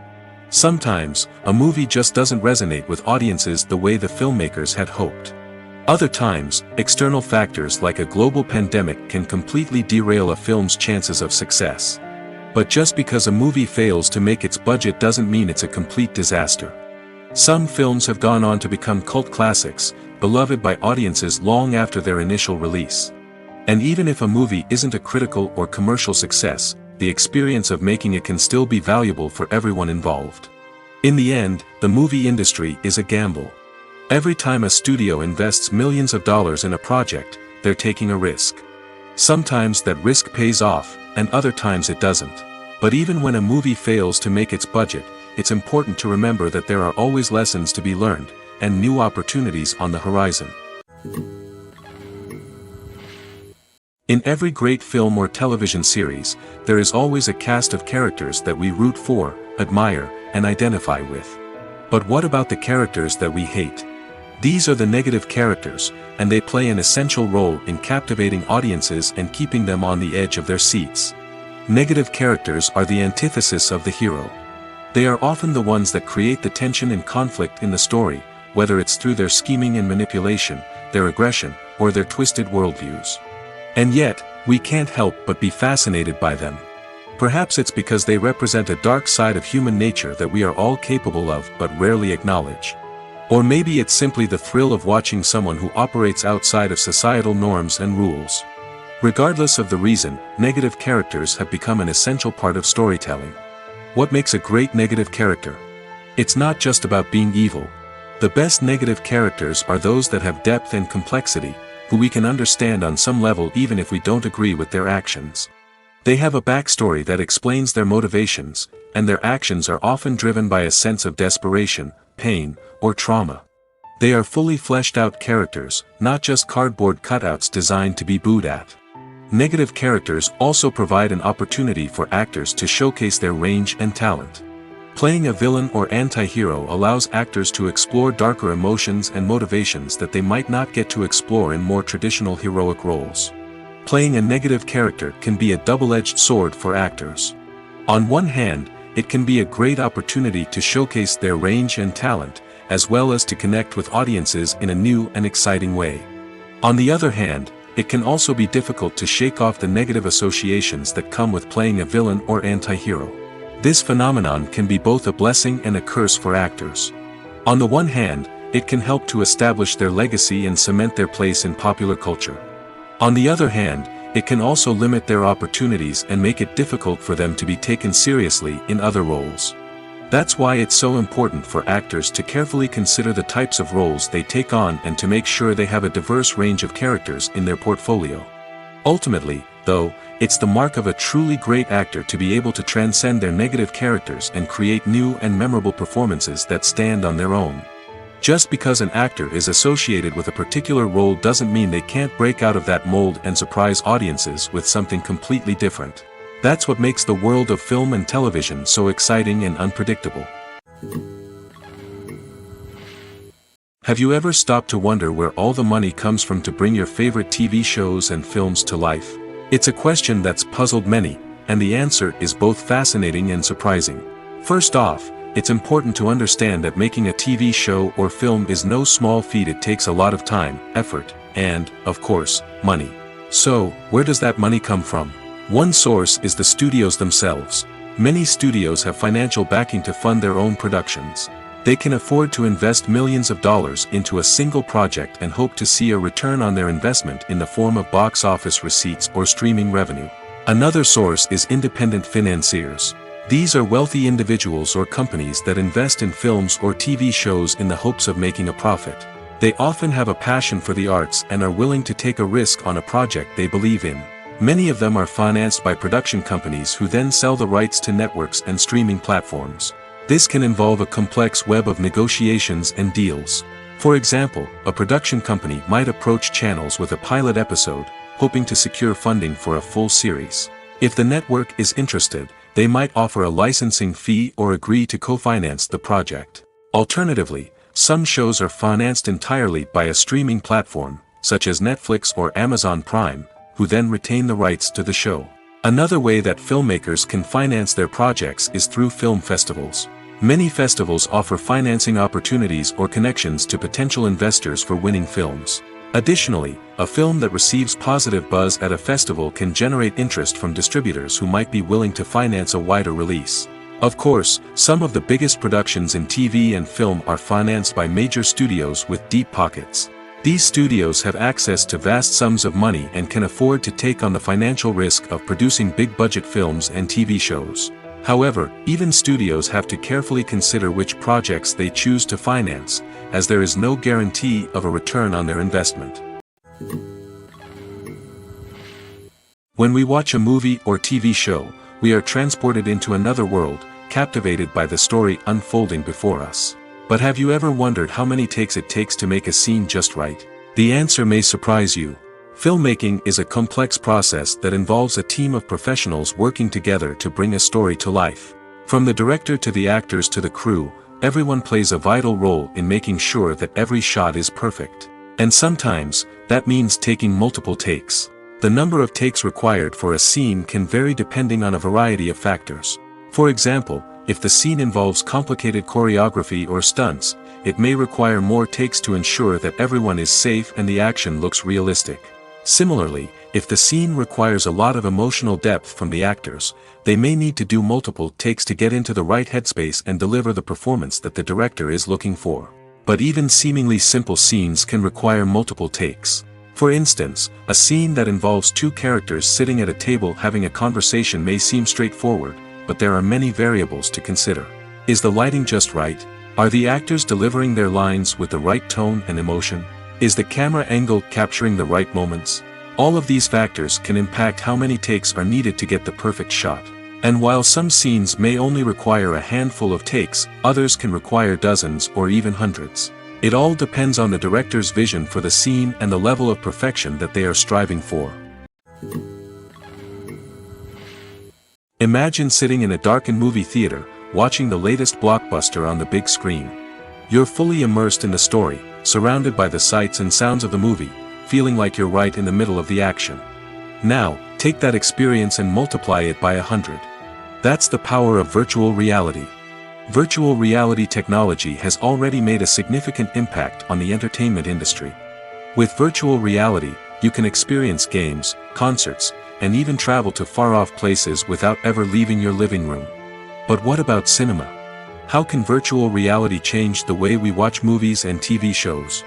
[SPEAKER 1] Sometimes, a movie just doesn't resonate with audiences the way the filmmakers had hoped. Other times, external factors like a global pandemic can completely derail a film's chances of success. But just because a movie fails to make its budget doesn't mean it's a complete disaster. Some films have gone on to become cult classics, beloved by audiences long after their initial release. And even if a movie isn't a critical or commercial success, the experience of making it can still be valuable for everyone involved. In the end, the movie industry is a gamble. Every time a studio invests millions of dollars in a project, they're taking a risk. Sometimes that risk pays off, and other times it doesn't. But even when a movie fails to make its budget, it's important to remember that there are always lessons to be learned, and new opportunities on the horizon. In every great film or television series, there is always a cast of characters that we root for, admire, and identify with. But what about the characters that we hate? These are the negative characters, and they play an essential role in captivating audiences and keeping them on the edge of their seats. Negative characters are the antithesis of the hero. They are often the ones that create the tension and conflict in the story, whether it's through their scheming and manipulation, their aggression, or their twisted worldviews. And yet, we can't help but be fascinated by them. Perhaps it's because they represent a dark side of human nature that we are all capable of but rarely acknowledge. Or maybe it's simply the thrill of watching someone who operates outside of societal norms and rules. Regardless of the reason, negative characters have become an essential part of storytelling. What makes a great negative character? It's not just about being evil. The best negative characters are those that have depth and complexity, who we can understand on some level even if we don't agree with their actions. They have a backstory that explains their motivations, and their actions are often driven by a sense of desperation, pain, or trauma. They are fully fleshed out characters, not just cardboard cutouts designed to be booed at. Negative characters also provide an opportunity for actors to showcase their range and talent. Playing a villain or anti-hero allows actors to explore darker emotions and motivations that they might not get to explore in more traditional heroic roles. Playing a negative character can be a double-edged sword for actors. On one hand, it can be a great opportunity to showcase their range and talent, as well as to connect with audiences in a new and exciting way. On the other hand, it can also be difficult to shake off the negative associations that come with playing a villain or anti-hero. This phenomenon can be both a blessing and a curse for actors. On the one hand, it can help to establish their legacy and cement their place in popular culture. On the other hand, it can also limit their opportunities and make it difficult for them to be taken seriously in other roles. That's why it's so important for actors to carefully consider the types of roles they take on and to make sure they have a diverse range of characters in their portfolio. Ultimately, though, it's the mark of a truly great actor to be able to transcend their negative characters and create new and memorable performances that stand on their own. Just because an actor is associated with a particular role doesn't mean they can't break out of that mold and surprise audiences with something completely different. That's what makes the world of film and television so exciting and unpredictable. Have you ever stopped to wonder where all the money comes from to bring your favorite TV shows and films to life? It's a question that's puzzled many, and the answer is both fascinating and surprising. First off, it's important to understand that making a TV show or film is no small feat. It takes a lot of time, effort, and, of course, money. So, where does that money come from? One source is the studios themselves. Many studios have financial backing to fund their own productions. They can afford to invest millions of dollars into a single project and hope to see a return on their investment in the form of box office receipts or streaming revenue. Another source is independent financiers. These are wealthy individuals or companies that invest in films or TV shows in the hopes of making a profit. They often have a passion for the arts and are willing to take a risk on a project they believe in. Many of them are financed by production companies who then sell the rights to networks and streaming platforms. This can involve a complex web of negotiations and deals. For example, a production company might approach channels with a pilot episode, hoping to secure funding for a full series. If the network is interested, they might offer a licensing fee or agree to co-finance the project. Alternatively, some shows are financed entirely by a streaming platform, such as Netflix or Amazon Prime, who then retain the rights to the show. Another way that filmmakers can finance their projects is through film festivals. Many festivals offer financing opportunities or connections to potential investors for winning films. Additionally, a film that receives positive buzz at a festival can generate interest from distributors who might be willing to finance a wider release. Of course, some of the biggest productions in TV and film are financed by major studios with deep pockets. These studios have access to vast sums of money and can afford to take on the financial risk of producing big-budget films and TV shows. However, even studios have to carefully consider which projects they choose to finance, as there is no guarantee of a return on their investment. When we watch a movie or TV show, we are transported into another world, captivated by the story unfolding before us. But have you ever wondered how many takes it takes to make a scene just right? The answer may surprise you. Filmmaking is a complex process that involves a team of professionals working together to bring a story to life. From the director to the actors to the crew, everyone plays a vital role in making sure that every shot is perfect. And sometimes, that means taking multiple takes. The number of takes required for a scene can vary depending on a variety of factors. For example, if the scene involves complicated choreography or stunts, it may require more takes to ensure that everyone is safe and the action looks realistic. Similarly, if the scene requires a lot of emotional depth from the actors, they may need to do multiple takes to get into the right headspace and deliver the performance that the director is looking for. But even seemingly simple scenes can require multiple takes. For instance, a scene that involves two characters sitting at a table having a conversation may seem straightforward, but there are many variables to consider. Is the lighting just right? Are the actors delivering their lines with the right tone and emotion? Is the camera angle capturing the right moments? All of these factors can impact how many takes are needed to get the perfect shot. And while some scenes may only require a handful of takes, others can require dozens or even hundreds. It all depends on the director's vision for the scene and the level of perfection that they are striving for. Imagine sitting in a darkened movie theater, watching the latest blockbuster on the big screen. You're fully immersed in the story, surrounded by the sights and sounds of the movie, feeling like you're right in the middle of the action. Now, take that experience and multiply it by 100. That's the power of virtual reality. Virtual reality technology has already made a significant impact on the entertainment industry. With virtual reality, you can experience games, concerts, and even travel to far-off places without ever leaving your living room. But what about cinema? How can virtual reality change the way we watch movies and TV shows?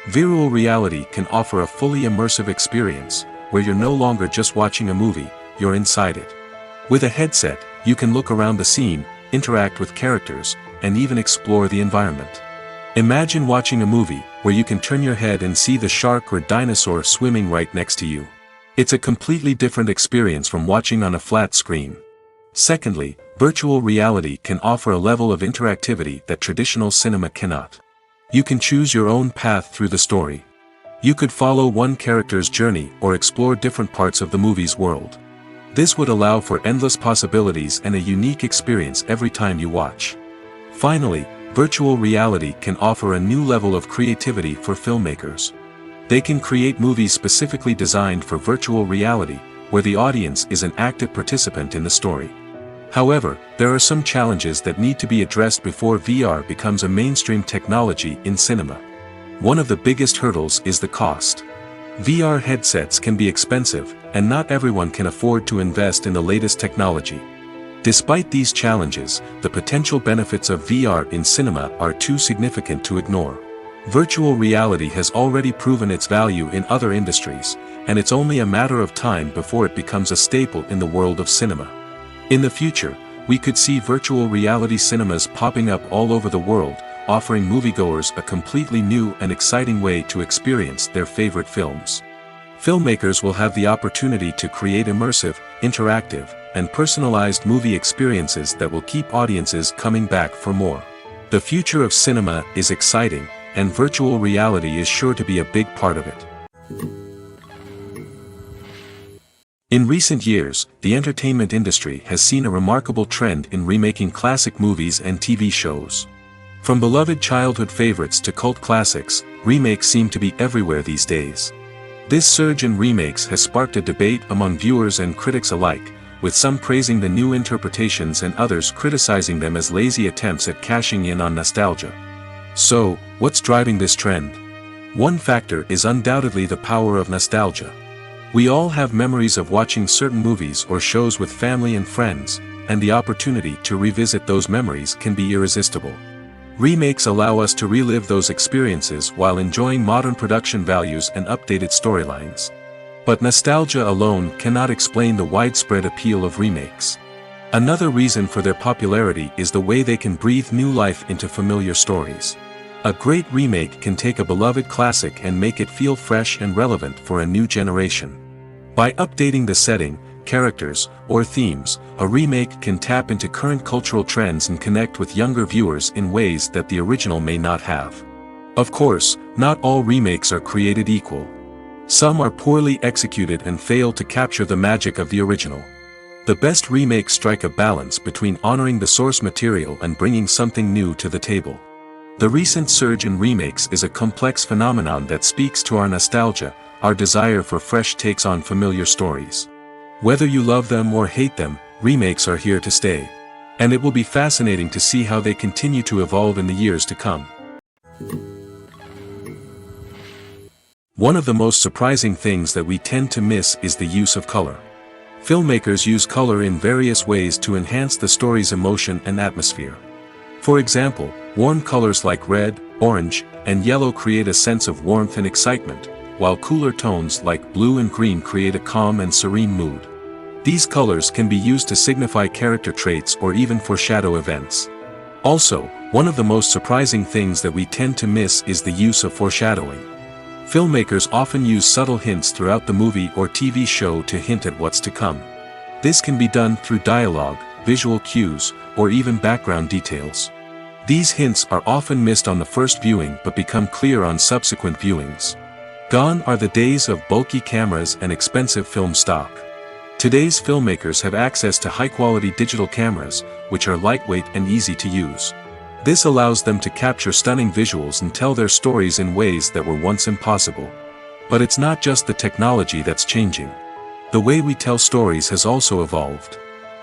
[SPEAKER 1] Virtual reality can offer a fully immersive experience, where you're no longer just watching a movie, you're inside it. With a headset, you can look around the scene, interact with characters, and even explore the environment. Imagine watching a movie, where you can turn your head and see the shark or dinosaur swimming right next to you. It's a completely different experience from watching on a flat screen. Secondly, virtual reality can offer a level of interactivity that traditional cinema cannot. You can choose your own path through the story. You could follow one character's journey or explore different parts of the movie's world. This would allow for endless possibilities and a unique experience every time you watch. Finally, virtual reality can offer a new level of creativity for filmmakers. They can create movies specifically designed for virtual reality, where the audience is an active participant in the story. However, there are some challenges that need to be addressed before VR becomes a mainstream technology in cinema. One of the biggest hurdles is the cost. VR headsets can be expensive, and not everyone can afford to invest in the latest technology. Despite these challenges, the potential benefits of VR in cinema are too significant to ignore. Virtual reality has already proven its value in other industries, and it's only a matter of time before it becomes a staple in the world of cinema. In the future, we could see virtual reality cinemas popping up all over the world, offering moviegoers a completely new and exciting way to experience their favorite films. Filmmakers will have the opportunity to create immersive, interactive, and personalized movie experiences that will keep audiences coming back for more. The future of cinema is exciting, and virtual reality is sure to be a big part of it. In recent years, the entertainment industry has seen a remarkable trend in remaking classic movies and TV shows. From beloved childhood favorites to cult classics, remakes seem to be everywhere these days. This surge in remakes has sparked a debate among viewers and critics alike, with some praising the new interpretations and others criticizing them as lazy attempts at cashing in on nostalgia. So, what's driving this trend? One factor is undoubtedly the power of nostalgia. We all have memories of watching certain movies or shows with family and friends, and the opportunity to revisit those memories can be irresistible. Remakes allow us to relive those experiences while enjoying modern production values and updated storylines. But nostalgia alone cannot explain the widespread appeal of remakes. Another reason for their popularity is the way they can breathe new life into familiar stories. A great remake can take a beloved classic and make it feel fresh and relevant for a new generation. By updating the setting, characters, or themes, a remake can tap into current cultural trends and connect with younger viewers in ways that the original may not have. Of course, not all remakes are created equal. Some are poorly executed and fail to capture the magic of the original. The best remakes strike a balance between honoring the source material and bringing something new to the table. The recent surge in remakes is a complex phenomenon that speaks to our nostalgia, our desire for fresh takes on familiar stories. Whether you love them or hate them, remakes are here to stay. And it will be fascinating to see how they continue to evolve in the years to come. One of the most surprising things that we tend to miss is the use of color. Filmmakers use color in various ways to enhance the story's emotion and atmosphere. For example, warm colors like red, orange, and yellow create a sense of warmth and excitement, while cooler tones like blue and green create a calm and serene mood. These colors can be used to signify character traits or even foreshadow events. Also, one of the most surprising things that we tend to miss is the use of foreshadowing. Filmmakers often use subtle hints throughout the movie or TV show to hint at what's to come. This can be done through dialogue, visual cues, or even background details. These hints are often missed on the first viewing but become clear on subsequent viewings. Gone are the days of bulky cameras and expensive film stock. Today's filmmakers have access to high-quality digital cameras, which are lightweight and easy to use. This allows them to capture stunning visuals and tell their stories in ways that were once impossible. But it's not just the technology that's changing. The way we tell stories has also evolved.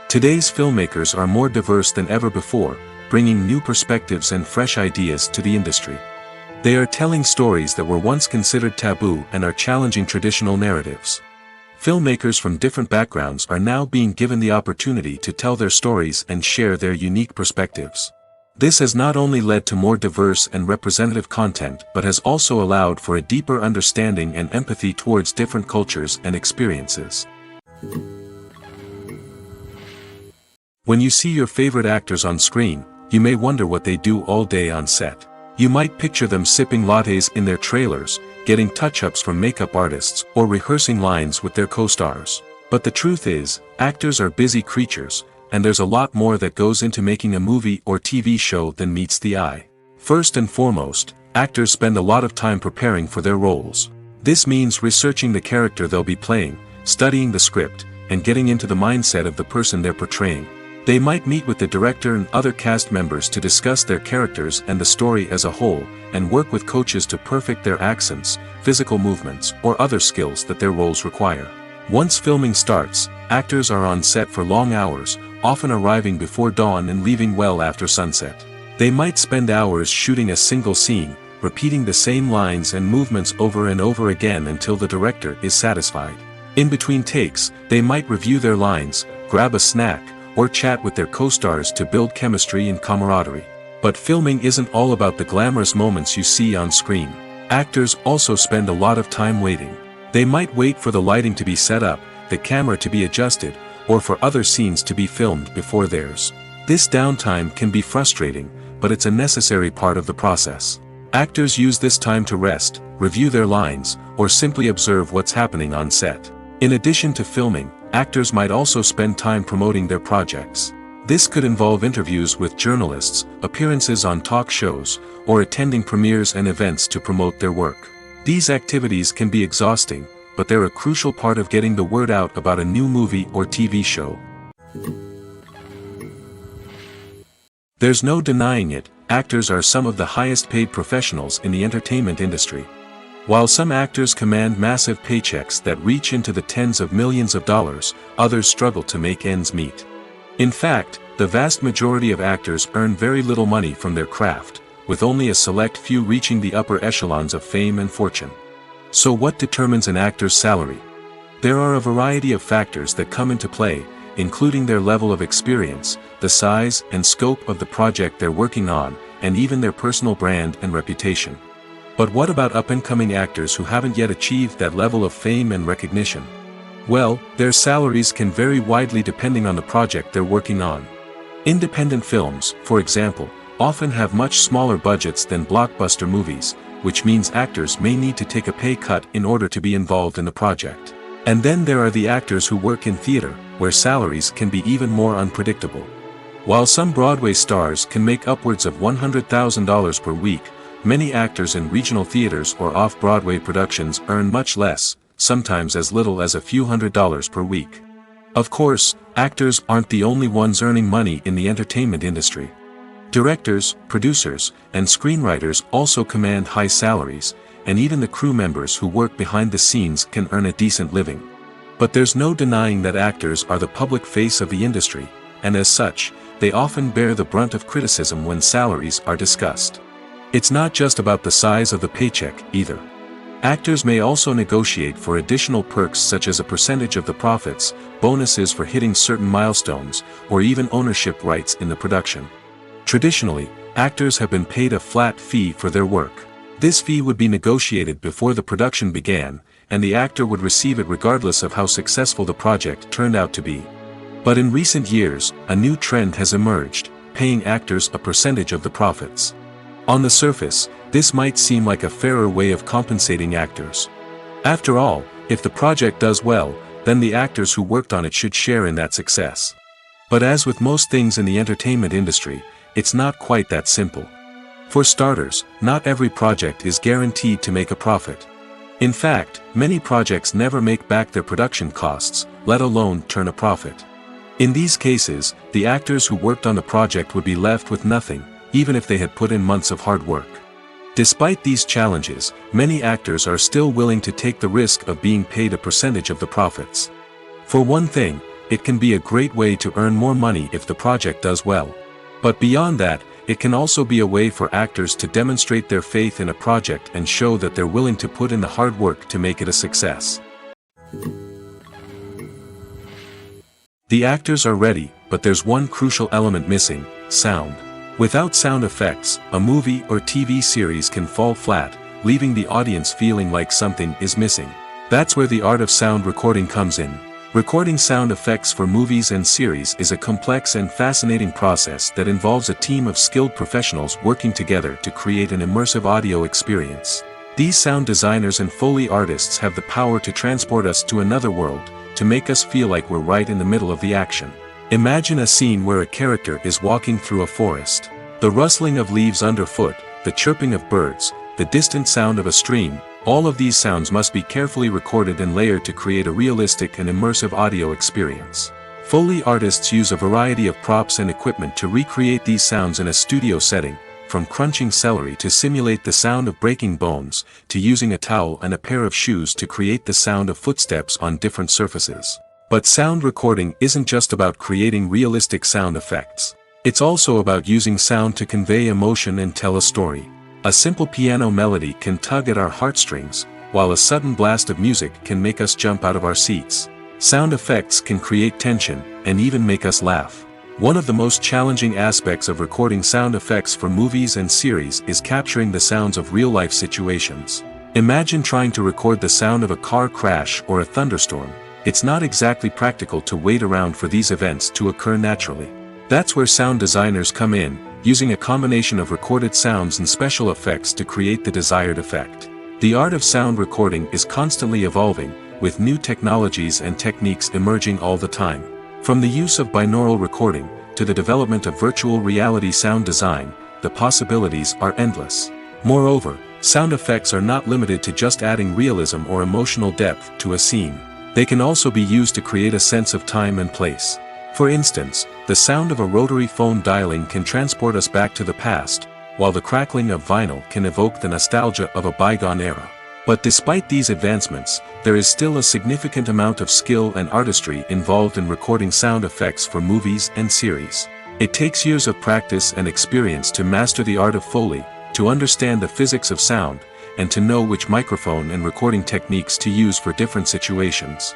[SPEAKER 1] Today's filmmakers are more diverse than ever before, bringing new perspectives and fresh ideas to the industry. They are telling stories that were once considered taboo and are challenging traditional narratives. Filmmakers from different backgrounds are now being given the opportunity to tell their stories and share their unique perspectives. This has not only led to more diverse and representative content but has also allowed for a deeper understanding and empathy towards different cultures and experiences. When you see your favorite actors on screen, you may wonder what they do all day on set. You might picture them sipping lattes in their trailers, getting touch-ups from makeup artists, or rehearsing lines with their co-stars. But the truth is, actors are busy creatures, and there's a lot more that goes into making a movie or TV show than meets the eye. First and foremost, actors spend a lot of time preparing for their roles. This means researching the character they'll be playing, studying the script, and getting into the mindset of the person they're portraying. They might meet with the director and other cast members to discuss their characters and the story as a whole, and work with coaches to perfect their accents, physical movements, or other skills that their roles require. Once filming starts, actors are on set for long hours, often arriving before dawn and leaving well after sunset. They might spend hours shooting a single scene, repeating the same lines and movements over and over again until the director is satisfied. In between takes, they might review their lines, grab a snack, or chat with their co-stars to build chemistry and camaraderie. But filming isn't all about the glamorous moments you see on screen. Actors also spend a lot of time waiting. They might wait for the lighting to be set up, the camera to be adjusted, or for other scenes to be filmed before theirs. This downtime can be frustrating, but it's a necessary part of the process. Actors use this time to rest, review their lines, or simply observe what's happening on set. In addition to filming, actors might also spend time promoting their projects. This could involve interviews with journalists, appearances on talk shows, or attending premieres and events to promote their work. These activities can be exhausting, but they're a crucial part of getting the word out about a new movie or TV show. There's no denying it, actors are some of the highest paid professionals in the entertainment industry. While some actors command massive paychecks that reach into the tens of millions of dollars, others struggle to make ends meet. In fact, the vast majority of actors earn very little money from their craft, with only a select few reaching the upper echelons of fame and fortune. So what determines an actor's salary? There are a variety of factors that come into play, including their level of experience, the size and scope of the project they're working on, and even their personal brand and reputation. But what about up-and-coming actors who haven't yet achieved that level of fame and recognition? Well, their salaries can vary widely depending on the project they're working on. Independent films, for example, often have much smaller budgets than blockbuster movies, which means actors may need to take a pay cut in order to be involved in the project. And then there are the actors who work in theater, where salaries can be even more unpredictable. While some Broadway stars can make upwards of $100,000 per week, many actors in regional theaters or off-Broadway productions earn much less, sometimes as little as a few $100s per week. Of course, actors aren't the only ones earning money in the entertainment industry. Directors, producers, and screenwriters also command high salaries, and even the crew members who work behind the scenes can earn a decent living. But there's no denying that actors are the public face of the industry, and as such, they often bear the brunt of criticism when salaries are discussed. It's not just about the size of the paycheck, either. Actors may also negotiate for additional perks such as a percentage of the profits, bonuses for hitting certain milestones, or even ownership rights in the production. Traditionally, actors have been paid a flat fee for their work. This fee would be negotiated before the production began, and the actor would receive it regardless of how successful the project turned out to be. But in recent years, a new trend has emerged, paying actors a percentage of the profits. On the surface, this might seem like a fairer way of compensating actors. After all, if the project does well, then the actors who worked on it should share in that success. But as with most things in the entertainment industry, it's not quite that simple. For starters, not every project is guaranteed to make a profit. In fact, many projects never make back their production costs, let alone turn a profit. In these cases, the actors who worked on the project would be left with nothing, even if they had put in months of hard work. Despite these challenges, many actors are still willing to take the risk of being paid a percentage of the profits. For one thing, it can be a great way to earn more money if the project does well. But beyond that, it can also be a way for actors to demonstrate their faith in a project and show that they're willing to put in the hard work to make it a success. The actors are ready, but there's one crucial element missing: sound. Without sound effects, a movie or TV series can fall flat, leaving the audience feeling like something is missing. That's where the art of sound recording comes in. Recording sound effects for movies and series is a complex and fascinating process that involves a team of skilled professionals working together to create an immersive audio experience. These sound designers and Foley artists have the power to transport us to another world, to make us feel like we're right in the middle of the action. Imagine a scene where a character is walking through a forest. The rustling of leaves underfoot, the chirping of birds, the distant sound of a stream, all of these sounds must be carefully recorded and layered to create a realistic and immersive audio experience. Foley artists use a variety of props and equipment to recreate these sounds in a studio setting, from crunching celery to simulate the sound of breaking bones, to using a towel and a pair of shoes to create the sound of footsteps on different surfaces. But sound recording isn't just about creating realistic sound effects. It's also about using sound to convey emotion and tell a story. A simple piano melody can tug at our heartstrings, while a sudden blast of music can make us jump out of our seats. Sound effects can create tension, and even make us laugh. One of the most challenging aspects of recording sound effects for movies and series is capturing the sounds of real-life situations. Imagine trying to record the sound of a car crash or a thunderstorm. It's not exactly practical to wait around for these events to occur naturally. That's where sound designers come in, using a combination of recorded sounds and special effects to create the desired effect. The art of sound recording is constantly evolving, with new technologies and techniques emerging all the time. From the use of binaural recording, to the development of virtual reality sound design, the possibilities are endless. Moreover, sound effects are not limited to just adding realism or emotional depth to a scene. They can also be used to create a sense of time and place. For instance, the sound of a rotary phone dialing can transport us back to the past, while the crackling of vinyl can evoke the nostalgia of a bygone era. But despite these advancements, there is still a significant amount of skill and artistry involved in recording sound effects for movies and series. It takes years of practice and experience to master the art of Foley, to understand the physics of sound, and to know which microphone and recording techniques to use for different situations.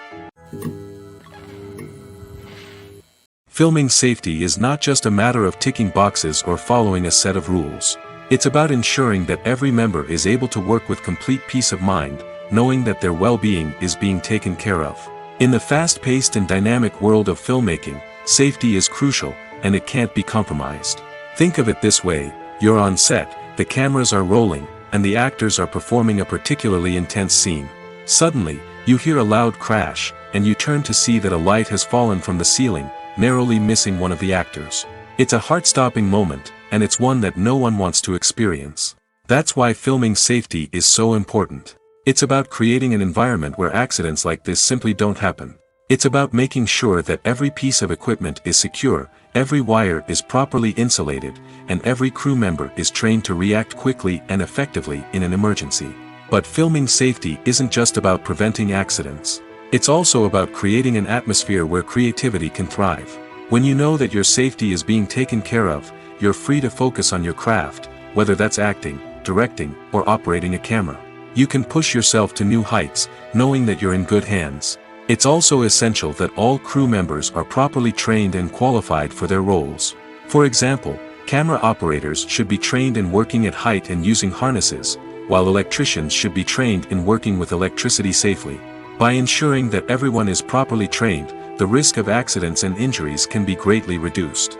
[SPEAKER 1] Filming safety is not just a matter of ticking boxes or following a set of rules. It's about ensuring that every member is able to work with complete peace of mind, knowing that their well-being is being taken care of. In the fast-paced and dynamic world of filmmaking, safety is crucial, and it can't be compromised. Think of it this way: you're on set, the cameras are rolling, and the actors are performing a particularly intense scene. Suddenly, you hear a loud crash, and you turn to see that a light has fallen from the ceiling, narrowly missing one of the actors. It's a heart-stopping moment, and it's one that no one wants to experience. That's why filming safety is so important. It's about creating an environment where accidents like this simply don't happen. It's about making sure that every piece of equipment is secure, every wire is properly insulated, and every crew member is trained to react quickly and effectively in an emergency. But filming safety isn't just about preventing accidents. It's also about creating an atmosphere where creativity can thrive. When you know that your safety is being taken care of, you're free to focus on your craft, whether that's acting, directing, or operating a camera. You can push yourself to new heights, knowing that you're in good hands. It's also essential that all crew members are properly trained and qualified for their roles. For example, camera operators should be trained in working at height and using harnesses, while electricians should be trained in working with electricity safely. By ensuring that everyone is properly trained, the risk of accidents and injuries can be greatly reduced.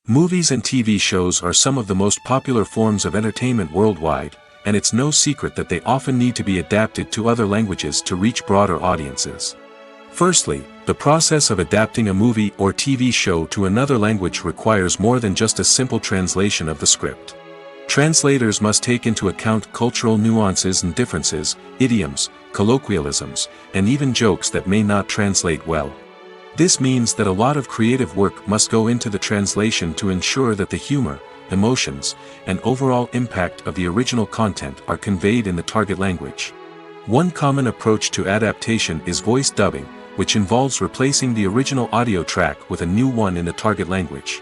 [SPEAKER 1] Movies and TV shows are some of the most popular forms of entertainment worldwide, and it's no secret that they often need to be adapted to other languages to reach broader audiences. Firstly, the process of adapting a movie or TV show to another language requires more than just a simple translation of the script. Translators must take into account cultural nuances and differences, idioms, colloquialisms, and even jokes that may not translate well. This means that a lot of creative work must go into the translation to ensure that the humor, emotions, and overall impact of the original content are conveyed in the target language. One common approach to adaptation is voice dubbing, which involves replacing the original audio track with a new one in the target language.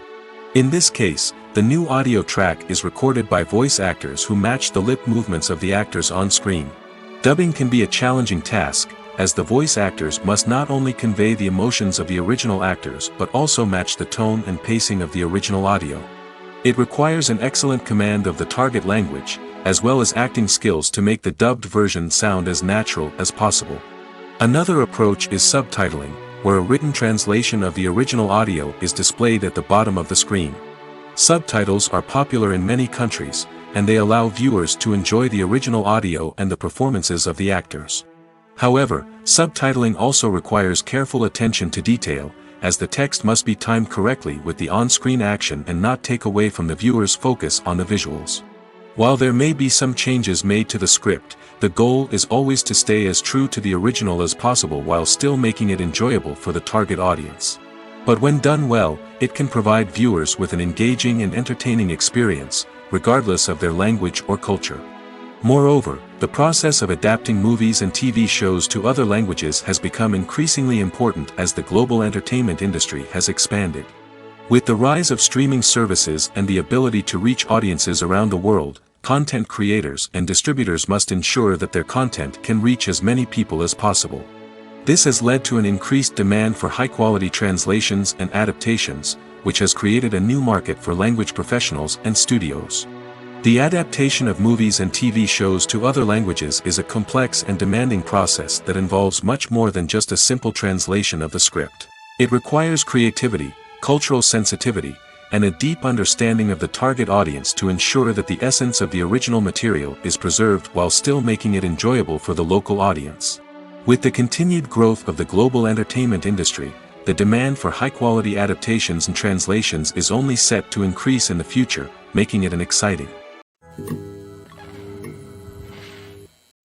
[SPEAKER 1] In this case, the new audio track is recorded by voice actors who match the lip movements of the actors on screen. Dubbing can be a challenging task, as the voice actors must not only convey the emotions of the original actors but also match the tone and pacing of the original audio. It requires an excellent command of the target language, as well as acting skills to make the dubbed version sound as natural as possible. Another approach is subtitling, where a written translation of the original audio is displayed at the bottom of the screen. Subtitles are popular in many countries, and they allow viewers to enjoy the original audio and the performances of the actors. However, subtitling also requires careful attention to detail, as the text must be timed correctly with the on-screen action and not take away from the viewer's focus on the visuals. While there may be some changes made to the script, the goal is always to stay as true to the original as possible while still making it enjoyable for the target audience. But when done well, it can provide viewers with an engaging and entertaining experience, regardless of their language or culture. Moreover, the process of adapting movies and TV shows to other languages has become increasingly important as the global entertainment industry has expanded. With the rise of streaming services and the ability to reach audiences around the world, content creators and distributors must ensure that their content can reach as many people as possible. This has led to an increased demand for high-quality translations and adaptations, which has created a new market for language professionals and studios. The adaptation of movies and TV shows to other languages is a complex and demanding process that involves much more than just a simple translation of the script. It requires creativity, cultural sensitivity, and a deep understanding of the target audience to ensure that the essence of the original material is preserved while still making it enjoyable for the local audience. With the continued growth of the global entertainment industry, the demand for high-quality adaptations and translations is only set to increase in the future, making it exciting.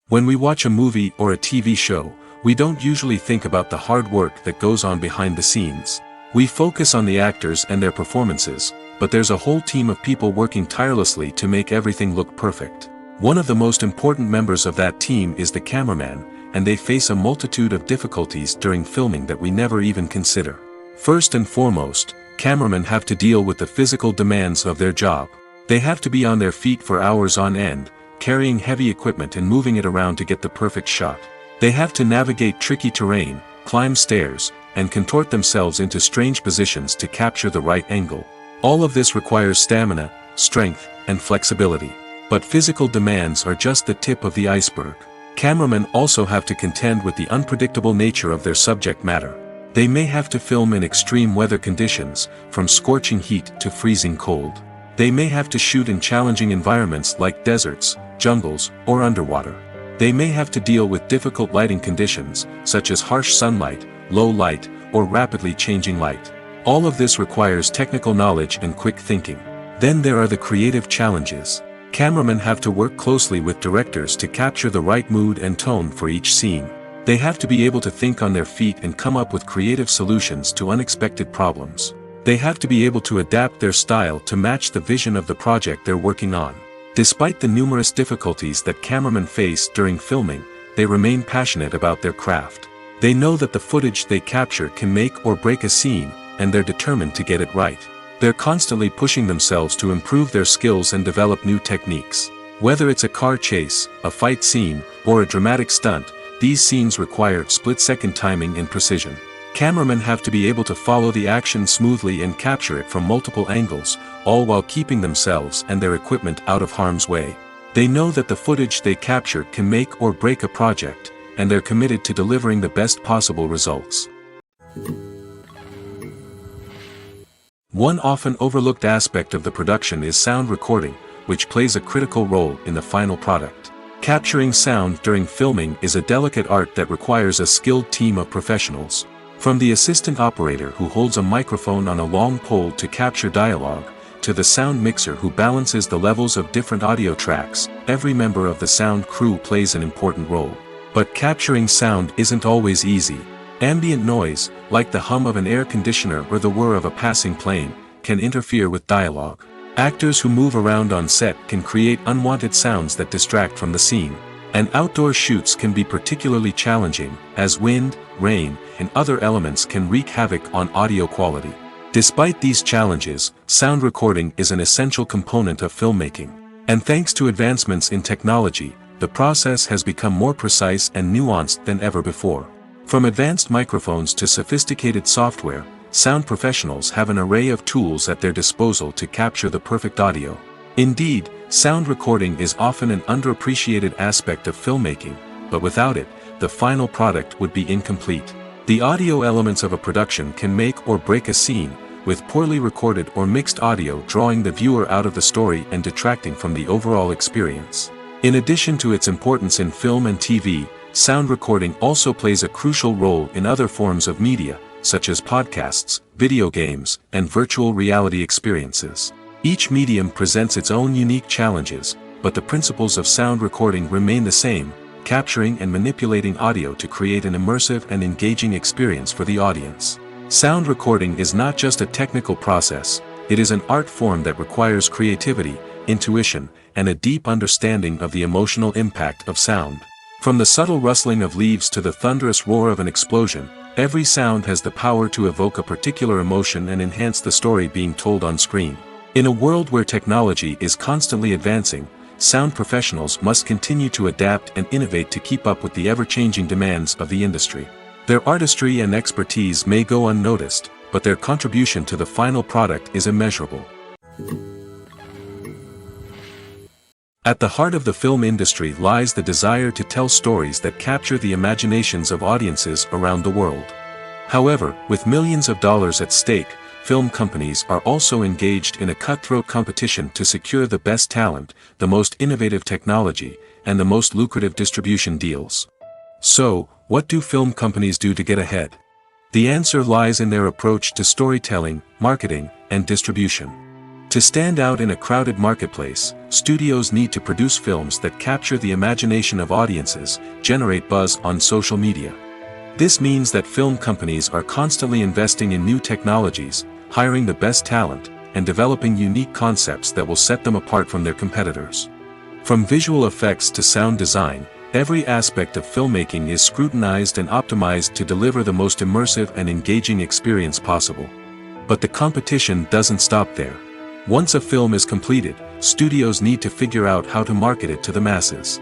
[SPEAKER 1] When we watch a movie or a TV show, we don't usually think about the hard work that goes on behind the scenes. We focus on the actors and their performances, but there's a whole team of people working tirelessly to make everything look perfect. One of the most important members of that team is the cameraman, and they face a multitude of difficulties during filming that we never even consider. First and foremost, cameramen have to deal with the physical demands of their job. They have to be on their feet for hours on end, carrying heavy equipment and moving it around to get the perfect shot. They have to navigate tricky terrain, climb stairs, and contort themselves into strange positions to capture the right angle. All of this requires stamina, strength, and flexibility. But physical demands are just the tip of the iceberg. Cameramen also have to contend with the unpredictable nature of their subject matter. They may have to film in extreme weather conditions, from scorching heat to freezing cold. They may have to shoot in challenging environments like deserts, jungles, or underwater. They may have to deal with difficult lighting conditions, such as harsh sunlight, low light, or rapidly changing light. All of this requires technical knowledge and quick thinking. Then there are the creative challenges. Cameramen have to work closely with directors to capture the right mood and tone for each scene. They have to be able to think on their feet and come up with creative solutions to unexpected problems. They have to be able to adapt their style to match the vision of the project they're working on. Despite the numerous difficulties that cameramen face during filming, they remain passionate about their craft. They know that the footage they capture can make or break a scene, and they're determined to get it right. They're constantly pushing themselves to improve their skills and develop new techniques. Whether it's a car chase, a fight scene, or a dramatic stunt, these scenes require split-second timing and precision. Cameramen have to be able to follow the action smoothly and capture it from multiple angles, all while keeping themselves and their equipment out of harm's way. They know that the footage they capture can make or break a project, and they're committed to delivering the best possible results. One often overlooked aspect of the production is sound recording, which plays a critical role in the final product. Capturing sound during filming is a delicate art that requires a skilled team of professionals. From the assistant operator who holds a microphone on a long pole to capture dialogue, to the sound mixer who balances the levels of different audio tracks, every member of the sound crew plays an important role. But capturing sound isn't always easy. Ambient noise, like the hum of an air conditioner or the whir of a passing plane, can interfere with dialogue. Actors who move around on set can create unwanted sounds that distract from the scene. And outdoor shoots can be particularly challenging, as wind, rain, and other elements can wreak havoc on audio quality. Despite these challenges, sound recording is an essential component of filmmaking. And thanks to advancements in technology, the process has become more precise and nuanced than ever before. From advanced microphones to sophisticated software, sound professionals have an array of tools at their disposal to capture the perfect audio. Indeed, sound recording is often an underappreciated aspect of filmmaking, but without it, the final product would be incomplete. The audio elements of a production can make or break a scene, with poorly recorded or mixed audio drawing the viewer out of the story and detracting from the overall experience. In addition to its importance in film and TV, sound recording also plays a crucial role in other forms of media, such as podcasts, video games, and virtual reality experiences. Each medium presents its own unique challenges, but the principles of sound recording remain the same, capturing and manipulating audio to create an immersive and engaging experience for the audience. Sound recording is not just a technical process, it is an art form that requires creativity, intuition, and a deep understanding of the emotional impact of sound. From the subtle rustling of leaves to the thunderous roar of an explosion, every sound has the power to evoke a particular emotion and enhance the story being told on screen. In a world where technology is constantly advancing, sound professionals must continue to adapt and innovate to keep up with the ever-changing demands of the industry. Their artistry and expertise may go unnoticed, but their contribution to the final product is immeasurable. At the heart of the film industry lies the desire to tell stories that capture the imaginations of audiences around the world. However, with millions of dollars at stake, film companies are also engaged in a cutthroat competition to secure the best talent, the most innovative technology, and the most lucrative distribution deals. So, what do film companies do to get ahead? The answer lies in their approach to storytelling, marketing, and distribution. To stand out in a crowded marketplace, studios need to produce films that capture the imagination of audiences, generate buzz on social media. This means that film companies are constantly investing in new technologies, hiring the best talent, and developing unique concepts that will set them apart from their competitors. From visual effects to sound design, every aspect of filmmaking is scrutinized and optimized to deliver the most immersive and engaging experience possible. But the competition doesn't stop there. Once a film is completed, studios need to figure out how to market it to the masses.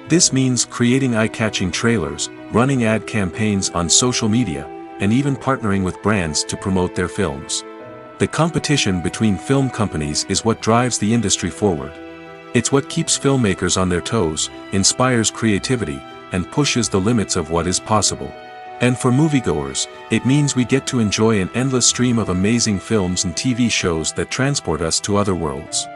[SPEAKER 1] This means creating eye-catching trailers, running ad campaigns on social media, and even partnering with brands to promote their films. The competition between film companies is what drives the industry forward. It's what keeps filmmakers on their toes, inspires creativity, and pushes the limits of what is possible. And for moviegoers, it means we get to enjoy an endless stream of amazing films and TV shows that transport us to other worlds.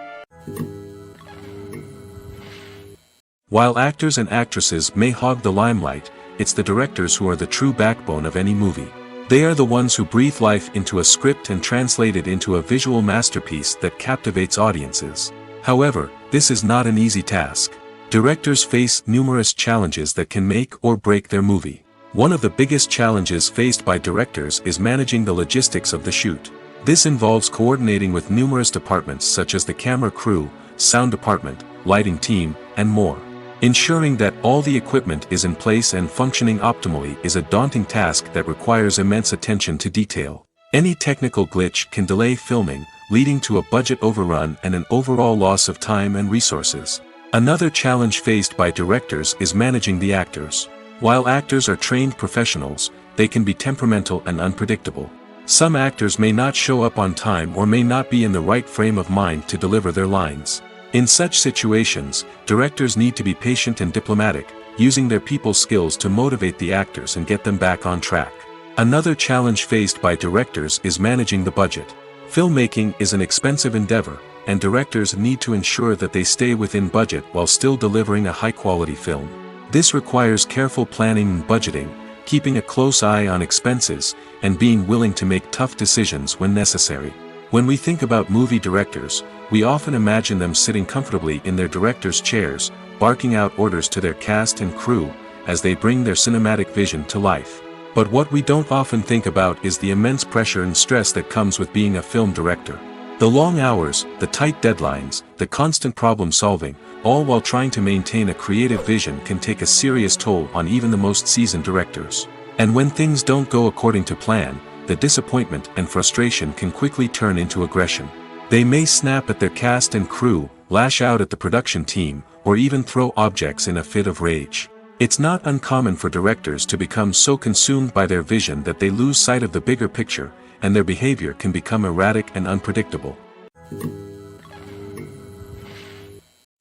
[SPEAKER 1] While actors and actresses may hog the limelight, it's the directors who are the true backbone of any movie. They are the ones who breathe life into a script and translate it into a visual masterpiece that captivates audiences. However, this is not an easy task. Directors face numerous challenges that can make or break their movie. One of the biggest challenges faced by directors is managing the logistics of the shoot. This involves coordinating with numerous departments such as the camera crew, sound department, lighting team, and more. Ensuring that all the equipment is in place and functioning optimally is a daunting task that requires immense attention to detail. Any technical glitch can delay filming, leading to a budget overrun and an overall loss of time and resources. Another challenge faced by directors is managing the actors. While actors are trained professionals, they can be temperamental and unpredictable. Some actors may not show up on time or may not be in the right frame of mind to deliver their lines. In such situations, directors need to be patient and diplomatic, using their people skills to motivate the actors and get them back on track. Another challenge faced by directors is managing the budget. Filmmaking is an expensive endeavor, and directors need to ensure that they stay within budget while still delivering a high-quality film. This requires careful planning and budgeting, keeping a close eye on expenses, and being willing to make tough decisions when necessary. When we think about movie directors, we often imagine them sitting comfortably in their director's chairs, barking out orders to their cast and crew, as they bring their cinematic vision to life. But what we don't often think about is the immense pressure and stress that comes with being a film director. The long hours, the tight deadlines, the constant problem solving, all while trying to maintain a creative vision can take a serious toll on even the most seasoned directors. And when things don't go according to plan, the disappointment and frustration can quickly turn into aggression. They may snap at their cast and crew, lash out at the production team, or even throw objects in a fit of rage. It's not uncommon for directors to become so consumed by their vision that they lose sight of the bigger picture, and their behavior can become erratic and unpredictable.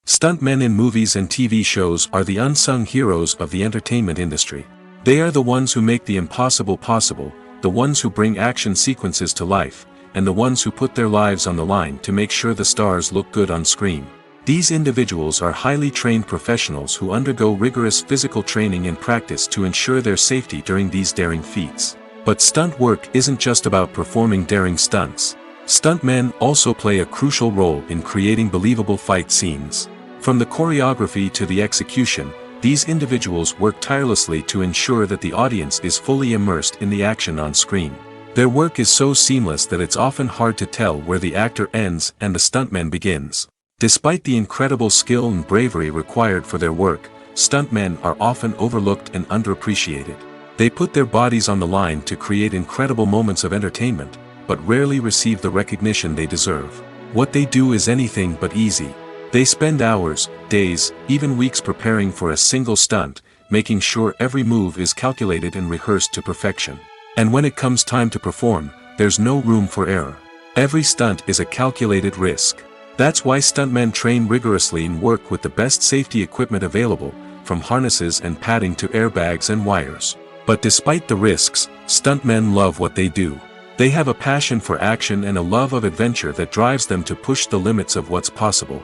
[SPEAKER 1] Stuntmen in movies and TV shows are the unsung heroes of the entertainment industry. They are the ones who make the impossible possible, the ones who bring action sequences to life, and the ones who put their lives on the line to make sure the stars look good on screen. These individuals are highly trained professionals who undergo rigorous physical training and practice to ensure their safety during these daring feats. But stunt work isn't just about performing daring stunts. Stuntmen also play a crucial role in creating believable fight scenes. From the choreography to the execution, these individuals work tirelessly to ensure that the audience is fully immersed in the action on screen. Their work is so seamless that it's often hard to tell where the actor ends and the stuntman begins. Despite the incredible skill and bravery required for their work, stuntmen are often overlooked and underappreciated. They put their bodies on the line to create incredible moments of entertainment, but rarely receive the recognition they deserve. What they do is anything but easy. They spend hours, days, even weeks preparing for a single stunt, making sure every move is calculated and rehearsed to perfection. And when it comes time to perform, there's no room for error. Every stunt is a calculated risk. That's why stuntmen train rigorously and work with the best safety equipment available, from harnesses and padding to airbags and wires. But despite the risks, stuntmen love what they do. They have a passion for action and a love of adventure that drives them to push the limits of what's possible.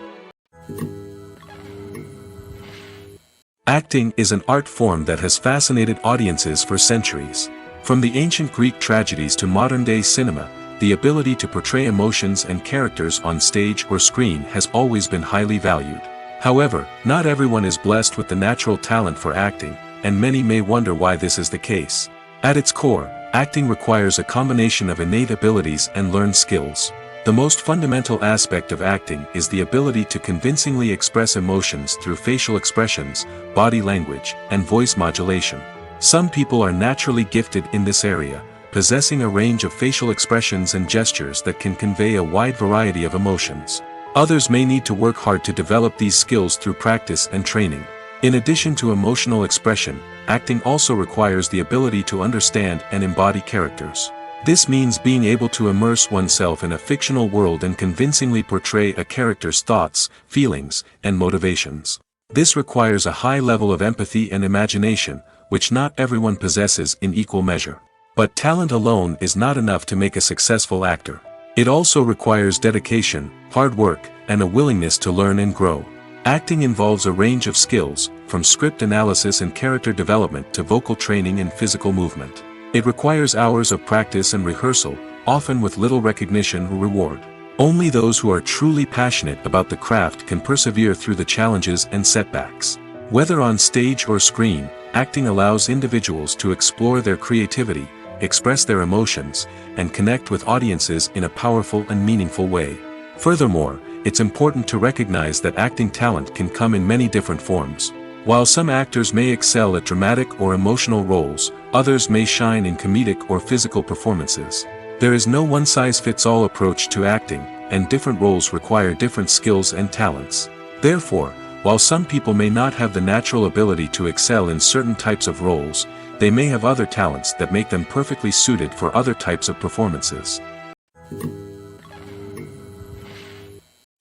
[SPEAKER 1] Acting is an art form that has fascinated audiences for centuries. From the ancient Greek tragedies to modern-day cinema, the ability to portray emotions and characters on stage or screen has always been highly valued. However, not everyone is blessed with the natural talent for acting, and many may wonder why this is the case. At its core, acting requires a combination of innate abilities and learned skills. The most fundamental aspect of acting is the ability to convincingly express emotions through facial expressions, body language, and voice modulation. Some people are naturally gifted in this area, possessing a range of facial expressions and gestures that can convey a wide variety of emotions. Others may need to work hard to develop these skills through practice and training. In addition to emotional expression, acting also requires the ability to understand and embody characters. This means being able to immerse oneself in a fictional world and convincingly portray a character's thoughts, feelings, and motivations. This requires a high level of empathy and imagination, which not everyone possesses in equal measure. But talent alone is not enough to make a successful actor. It also requires dedication, hard work, and a willingness to learn and grow. Acting involves a range of skills, from script analysis and character development to vocal training and physical movement. It requires hours of practice and rehearsal, often with little recognition or reward. Only those who are truly passionate about the craft can persevere through the challenges and setbacks. Whether on stage or screen, acting allows individuals to explore their creativity, express their emotions, and connect with audiences in a powerful and meaningful way. Furthermore, it's important to recognize that acting talent can come in many different forms. While some actors may excel at dramatic or emotional roles, others may shine in comedic or physical performances. There is no one-size-fits-all approach to acting, and different roles require different skills and talents. Therefore, while some people may not have the natural ability to excel in certain types of roles, they may have other talents that make them perfectly suited for other types of performances.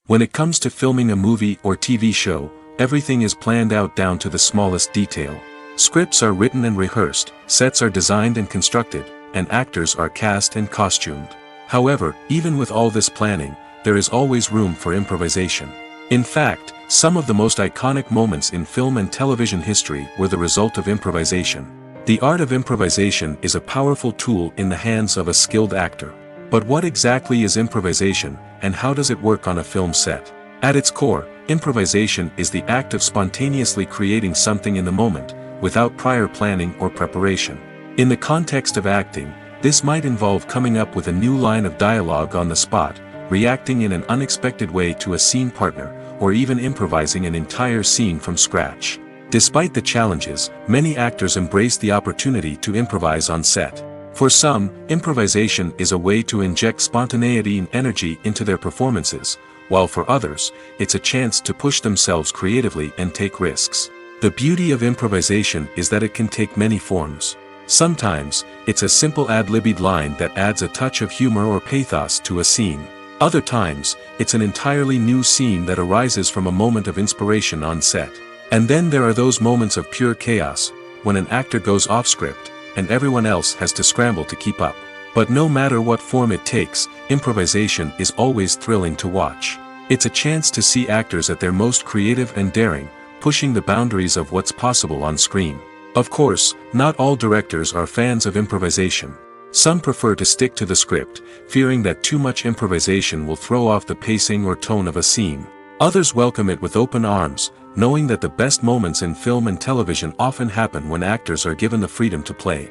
[SPEAKER 1] When it comes to filming a movie or TV show, everything is planned out down to the smallest detail. Scripts are written and rehearsed, sets are designed and constructed, and actors are cast and costumed. However, even with all this planning, there is always room for improvisation. In fact, some of the most iconic moments in film and television history were the result of improvisation. The art of improvisation is a powerful tool in the hands of a skilled actor. But what exactly is improvisation, and how does it work on a film set? At its core, improvisation is the act of spontaneously creating something in the moment, without prior planning or preparation. In the context of acting, this might involve coming up with a new line of dialogue on the spot, reacting in an unexpected way to a scene partner, or even improvising an entire scene from scratch. Despite the challenges, many actors embrace the opportunity to improvise on set. For some, improvisation is a way to inject spontaneity and energy into their performances, while for others, it's a chance to push themselves creatively and take risks. The beauty of improvisation is that it can take many forms. Sometimes, it's a simple ad-libbed line that adds a touch of humor or pathos to a scene. Other times, it's an entirely new scene that arises from a moment of inspiration on set. And then there are those moments of pure chaos, when an actor goes off script, and everyone else has to scramble to keep up. But no matter what form it takes, improvisation is always thrilling to watch. It's a chance to see actors at their most creative and daring, pushing the boundaries of what's possible on screen. Of course, not all directors are fans of improvisation. Some prefer to stick to the script, fearing that too much improvisation will throw off the pacing or tone of a scene. Others welcome it with open arms, knowing that the best moments in film and television often happen when actors are given the freedom to play.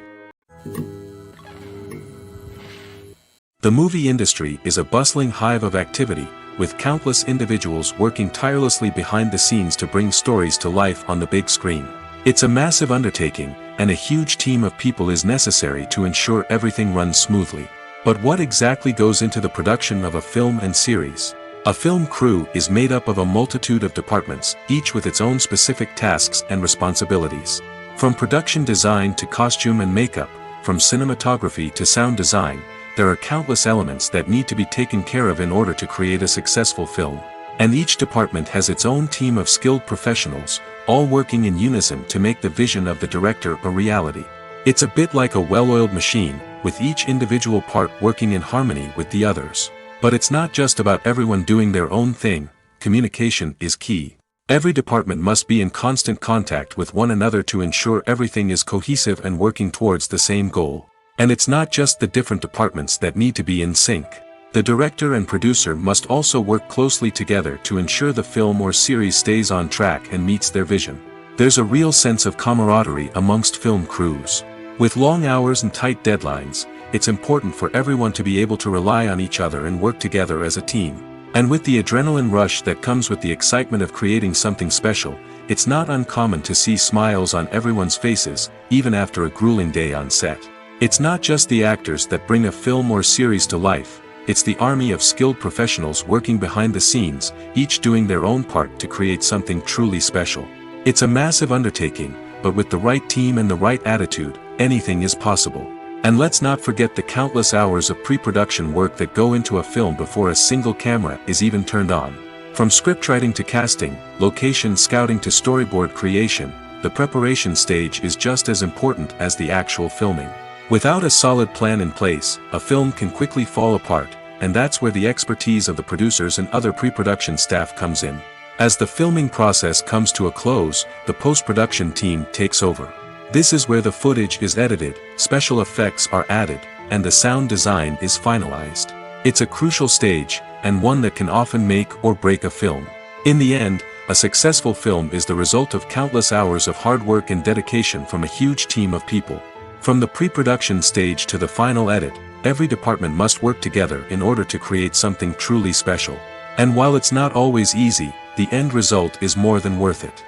[SPEAKER 1] The movie industry is a bustling hive of activity, with countless individuals working tirelessly behind the scenes to bring stories to life on the big screen. It's a massive undertaking, and a huge team of people is necessary to ensure everything runs smoothly. But what exactly goes into the production of a film and series? A film crew is made up of a multitude of departments, each with its own specific tasks and responsibilities. From production design to costume and makeup, from cinematography to sound design, there are countless elements that need to be taken care of in order to create a successful film. And each department has its own team of skilled professionals, all working in unison to make the vision of the director a reality. It's a bit like a well-oiled machine, with each individual part working in harmony with the others. But it's not just about everyone doing their own thing. Communication is key. Every department must be in constant contact with one another to ensure everything is cohesive and working towards the same goal. And it's not just the different departments that need to be in sync. The director and producer must also work closely together to ensure the film or series stays on track and meets their vision. There's a real sense of camaraderie amongst film crews. With long hours and tight deadlines, it's important for everyone to be able to rely on each other and work together as a team. And with the adrenaline rush that comes with the excitement of creating something special, it's not uncommon to see smiles on everyone's faces, even after a grueling day on set. It's not just the actors that bring a film or series to life, it's the army of skilled professionals working behind the scenes, each doing their own part to create something truly special. It's a massive undertaking, but with the right team and the right attitude, anything is possible. And let's not forget the countless hours of pre-production work that go into a film before a single camera is even turned on. From scriptwriting to casting, location scouting to storyboard creation, the preparation stage is just as important as the actual filming. Without a solid plan in place, a film can quickly fall apart, and that's where the expertise of the producers and other pre-production staff comes in. As the filming process comes to a close, the post-production team takes over. This is where the footage is edited, special effects are added, and the sound design is finalized. It's a crucial stage, and one that can often make or break a film. In the end, a successful film is the result of countless hours of hard work and dedication from a huge team of people. From the pre-production stage to the final edit, every department must work together in order to create something truly special. And while it's not always easy, the end result is more than worth it.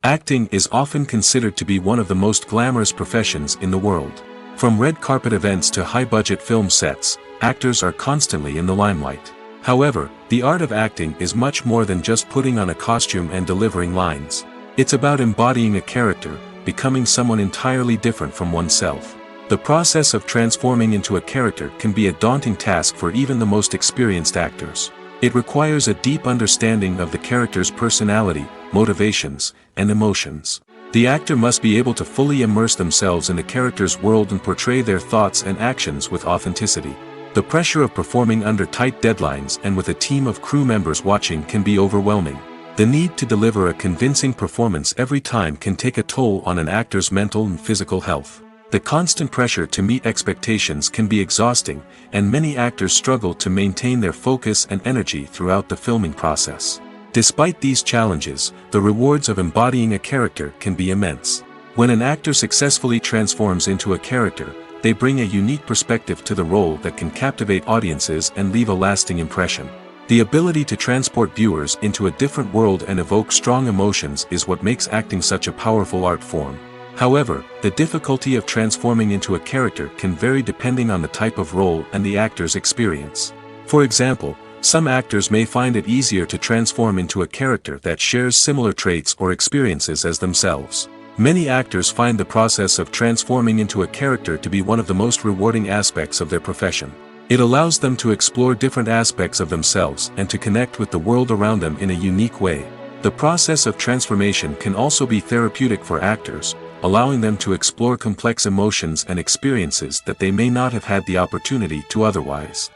[SPEAKER 1] Acting is often considered to be one of the most glamorous professions in the world. From red carpet events to high-budget film sets, actors are constantly in the limelight. However, the art of acting is much more than just putting on a costume and delivering lines. It's about embodying a character, becoming someone entirely different from oneself. The process of transforming into a character can be a daunting task for even the most experienced actors. It requires a deep understanding of the character's personality, motivations, and emotions. The actor must be able to fully immerse themselves in the character's world and portray their thoughts and actions with authenticity. The pressure of performing under tight deadlines and with a team of crew members watching can be overwhelming. The need to deliver a convincing performance every time can take a toll on an actor's mental and physical health. The constant pressure to meet expectations can be exhausting, and many actors struggle to maintain their focus and energy throughout the filming process. Despite these challenges, the rewards of embodying a character can be immense. When an actor successfully transforms into a character, they bring a unique perspective to the role that can captivate audiences and leave a lasting impression. The ability to transport viewers into a different world and evoke strong emotions is what makes acting such a powerful art form. However, the difficulty of transforming into a character can vary depending on the type of role and the actor's experience. For example, some actors may find it easier to transform into a character that shares similar traits or experiences as themselves. Many actors find the process of transforming into a character to be one of the most rewarding aspects of their profession. It allows them to explore different aspects of themselves and to connect with the world around them in a unique way. The process of transformation can also be therapeutic for actors, allowing them to explore complex emotions and experiences that they may not have had the opportunity to otherwise.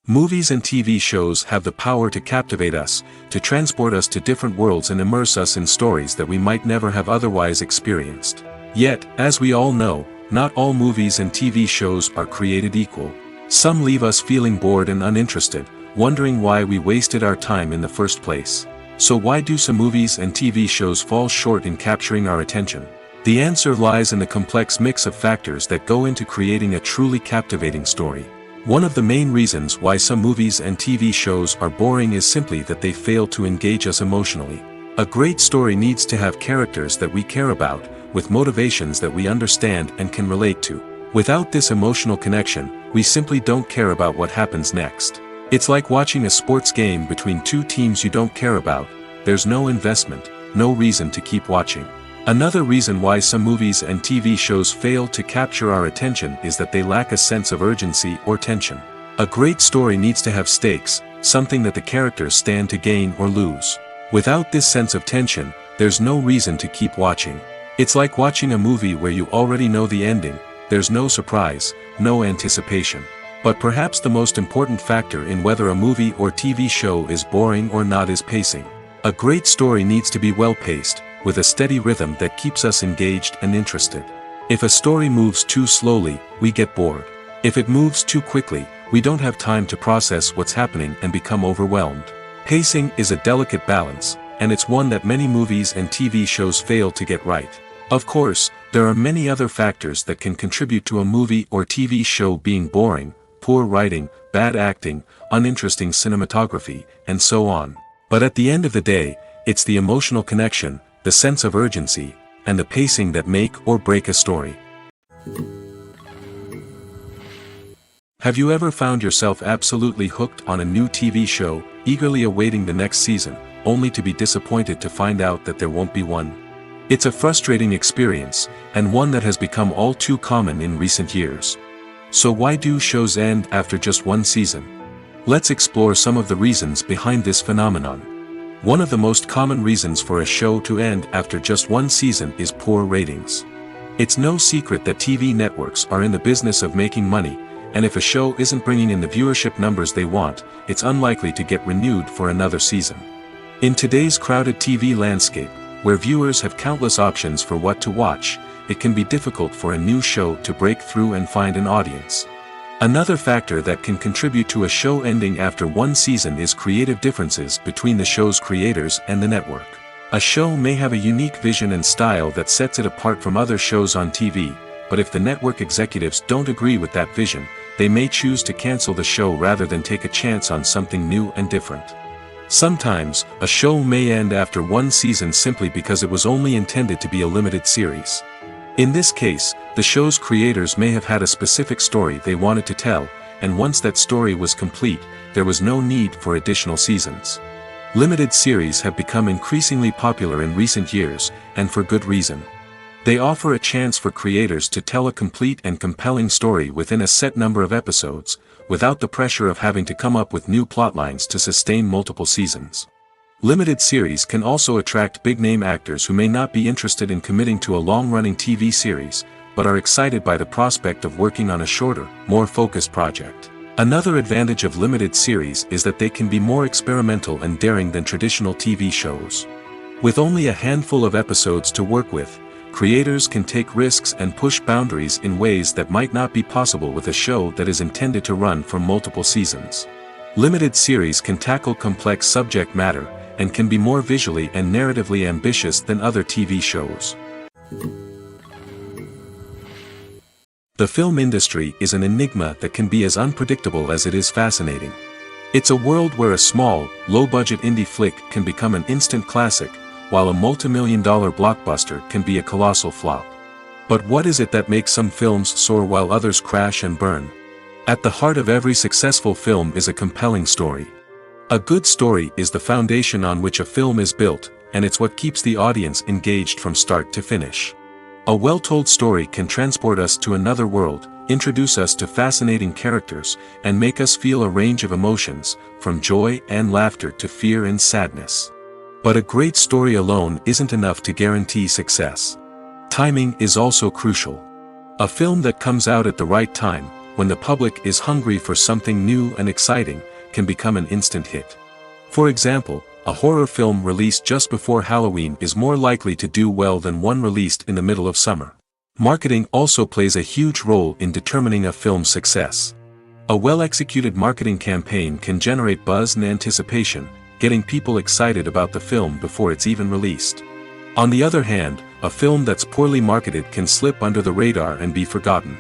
[SPEAKER 1] Movies and TV shows have the power to captivate us, to transport us to different worlds and immerse us in stories that we might never have otherwise experienced. Yet, as we all know, not all movies and TV shows are created equal. Some leave us feeling bored and uninterested, wondering why we wasted our time in the first place. So why do some movies and TV shows fall short in capturing our attention? The answer lies in the complex mix of factors that go into creating a truly captivating story. One of the main reasons why some movies and TV shows are boring is simply that they fail to engage us emotionally. A great story needs to have characters that we care about, with motivations that we understand and can relate to. Without this emotional connection, we simply don't care about what happens next. It's like watching a sports game between two teams you don't care about. There's no investment, no reason to keep watching. Another reason why some movies and TV shows fail to capture our attention is that they lack a sense of urgency or tension. A great story needs to have stakes, something that the characters stand to gain or lose. Without this sense of tension, there's no reason to keep watching. It's like watching a movie where you already know the ending. There's no surprise, no anticipation. But perhaps the most important factor in whether a movie or TV show is boring or not is pacing. A great story needs to be well-paced, with a steady rhythm that keeps us engaged and interested. If a story moves too slowly, we get bored. If it moves too quickly, we don't have time to process what's happening and become overwhelmed. Pacing is a delicate balance, and it's one that many movies and TV shows fail to get right. Of course, there are many other factors that can contribute to a movie or TV show being boring: poor writing, bad acting, uninteresting cinematography, and so on. But at the end of the day, it's the emotional connection, the sense of urgency, and the pacing that make or break a story. Have you ever found yourself absolutely hooked on a new TV show, eagerly awaiting the next season, only to be disappointed to find out that there won't be one? It's a frustrating experience, and one that has become all too common in recent years. So why do shows end after just one season? Let's explore some of the reasons behind this phenomenon. One of the most common reasons for a show to end after just one season is poor ratings. It's no secret that TV networks are in the business of making money, and if a show isn't bringing in the viewership numbers they want, it's unlikely to get renewed for another season. In today's crowded TV landscape, where viewers have countless options for what to watch, it can be difficult for a new show to break through and find an audience. Another factor that can contribute to a show ending after one season is creative differences between the show's creators and the network. A show may have a unique vision and style that sets it apart from other shows on TV, but if the network executives don't agree with that vision, they may choose to cancel the show rather than take a chance on something new and different. Sometimes, a show may end after one season simply because it was only intended to be a limited series. In this case, the show's creators may have had a specific story they wanted to tell, and once that story was complete, there was no need for additional seasons. Limited series have become increasingly popular in recent years, and for good reason. They offer a chance for creators to tell a complete and compelling story within a set number of episodes, without the pressure of having to come up with new plotlines to sustain multiple seasons. Limited series can also attract big-name actors who may not be interested in committing to a long-running TV series, but are excited by the prospect of working on a shorter, more focused project. Another advantage of limited series is that they can be more experimental and daring than traditional TV shows. With only a handful of episodes to work with, creators can take risks and push boundaries in ways that might not be possible with a show that is intended to run for multiple seasons. Limited series can tackle complex subject matter, and can be more visually and narratively ambitious than other TV shows. The film industry is an enigma that can be as unpredictable as it is fascinating. It's a world where a small, low-budget indie flick can become an instant classic, while a multi-million-dollar blockbuster can be a colossal flop. But what is it that makes some films soar while others crash and burn? At the heart of every successful film is a compelling story. A good story is the foundation on which a film is built, and it's what keeps the audience engaged from start to finish. A well-told story can transport us to another world, introduce us to fascinating characters, and make us feel a range of emotions, from joy and laughter to fear and sadness. But a great story alone isn't enough to guarantee success. Timing is also crucial. A film that comes out at the right time, when the public is hungry for something new and exciting, can become an instant hit. For example, a horror film released just before Halloween is more likely to do well than one released in the middle of summer. Marketing also plays a huge role in determining a film's success. A well-executed marketing campaign can generate buzz and anticipation, getting people excited about the film before it's even released. On the other hand, a film that's poorly marketed can slip under the radar and be forgotten.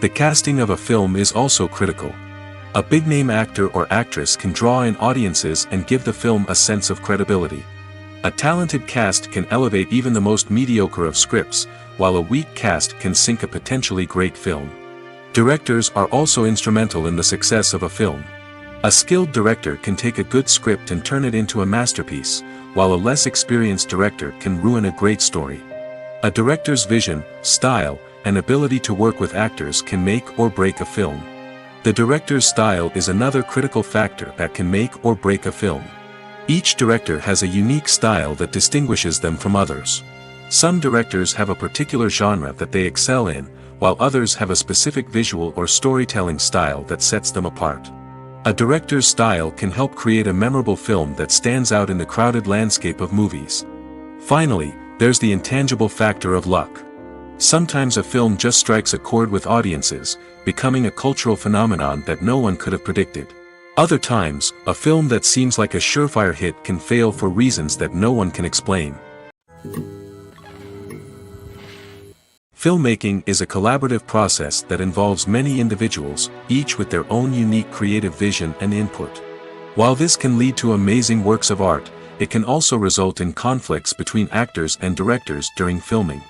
[SPEAKER 1] The casting of a film is also critical. A big-name actor or actress can draw in audiences and give the film a sense of credibility. A talented cast can elevate even the most mediocre of scripts, while a weak cast can sink a potentially great film. Directors are also instrumental in the success of a film. A skilled director can take a good script and turn it into a masterpiece, while a less experienced director can ruin a great story. A director's vision, style, and ability to work with actors can make or break a film. The director's style is another critical factor that can make or break a film. Each director has a unique style that distinguishes them from others. Some directors have a particular genre that they excel in, while others have a specific visual or storytelling style that sets them apart. A director's style can help create a memorable film that stands out in the crowded landscape of movies. Finally, there's the intangible factor of luck. Sometimes a film just strikes a chord with audiences, becoming a cultural phenomenon that no one could have predicted. Other times, a film that seems like a surefire hit can fail for reasons that no one can explain. Filmmaking is a collaborative process that involves many individuals, each with their own unique creative vision and input. While this can lead to amazing works of art, it can also result in conflicts between actors and directors during filming.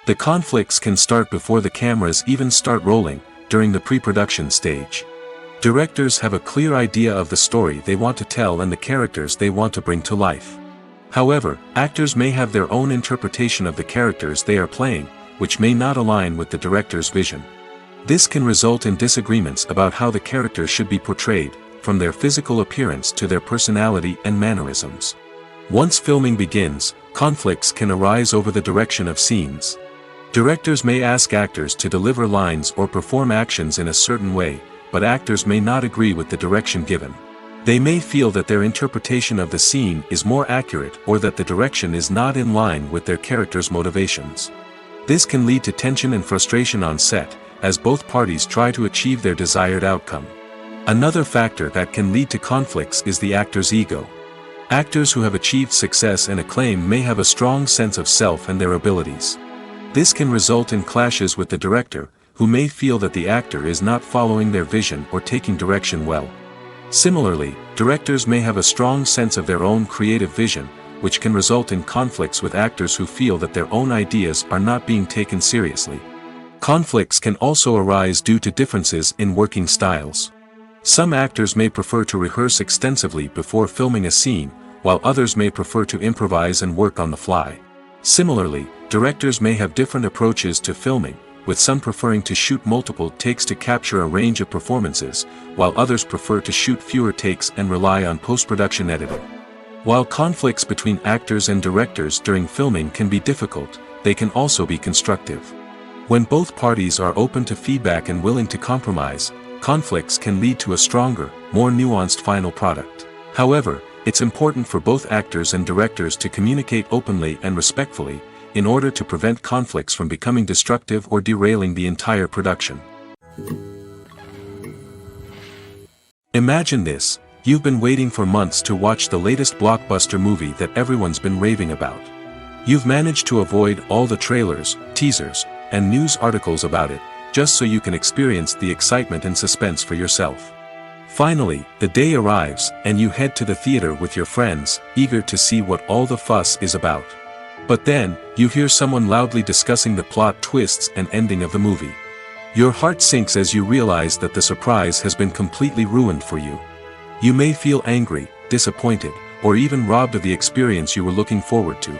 [SPEAKER 1] The conflicts can start before the cameras even start rolling, during the pre-production stage. Directors have a clear idea of the story they want to tell and the characters they want to bring to life. However, actors may have their own interpretation of the characters they are playing, which may not align with the director's vision. This can result in disagreements about how the characters should be portrayed, from their physical appearance to their personality and mannerisms. Once filming begins, conflicts can arise over the direction of scenes. Directors may ask actors to deliver lines or perform actions in a certain way, but actors may not agree with the direction given. They may feel that their interpretation of the scene is more accurate or that the direction is not in line with their character's motivations. This can lead to tension and frustration on set, as both parties try to achieve their desired outcome. Another factor that can lead to conflicts is the actor's ego. Actors who have achieved success and acclaim may have a strong sense of self and their abilities. This can result in clashes with the director, who may feel that the actor is not following their vision or taking direction well. Similarly, directors may have a strong sense of their own creative vision, which can result in conflicts with actors who feel that their own ideas are not being taken seriously. Conflicts can also arise due to differences in working styles. Some actors may prefer to rehearse extensively before filming a scene, while others may prefer to improvise and work on the fly. Similarly, directors may have different approaches to filming, with some preferring to shoot multiple takes to capture a range of performances, while others prefer to shoot fewer takes and rely on post-production editing. While conflicts between actors and directors during filming can be difficult, they can also be constructive. When both parties are open to feedback and willing to compromise, conflicts can lead to a stronger, more nuanced final product. However, it's important for both actors and directors to communicate openly and respectfully, in order to prevent conflicts from becoming destructive or derailing the entire production. Imagine this: you've been waiting for months to watch the latest blockbuster movie that everyone's been raving about. You've managed to avoid all the trailers, teasers, and news articles about it, just so you can experience the excitement and suspense for yourself. Finally, the day arrives, and you head to the theater with your friends, eager to see what all the fuss is about. But then, you hear someone loudly discussing the plot twists and ending of the movie. Your heart sinks as you realize that the surprise has been completely ruined for you. You may feel angry, disappointed, or even robbed of the experience you were looking forward to.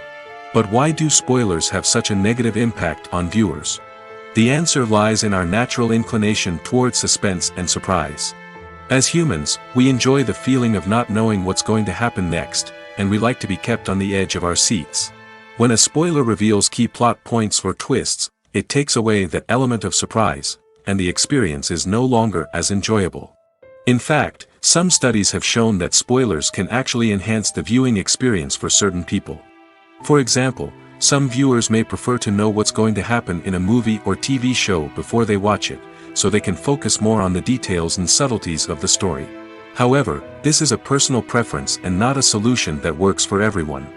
[SPEAKER 1] But why do spoilers have such a negative impact on viewers? The answer lies in our natural inclination towards suspense and surprise. As humans, we enjoy the feeling of not knowing what's going to happen next, and we like to be kept on the edge of our seats. When a spoiler reveals key plot points or twists, it takes away that element of surprise, and the experience is no longer as enjoyable. In fact, some studies have shown that spoilers can actually enhance the viewing experience for certain people. For example, some viewers may prefer to know what's going to happen in a movie or TV show before they watch it, so they can focus more on the details and subtleties of the story. However, this is a personal preference and not a solution that works for everyone.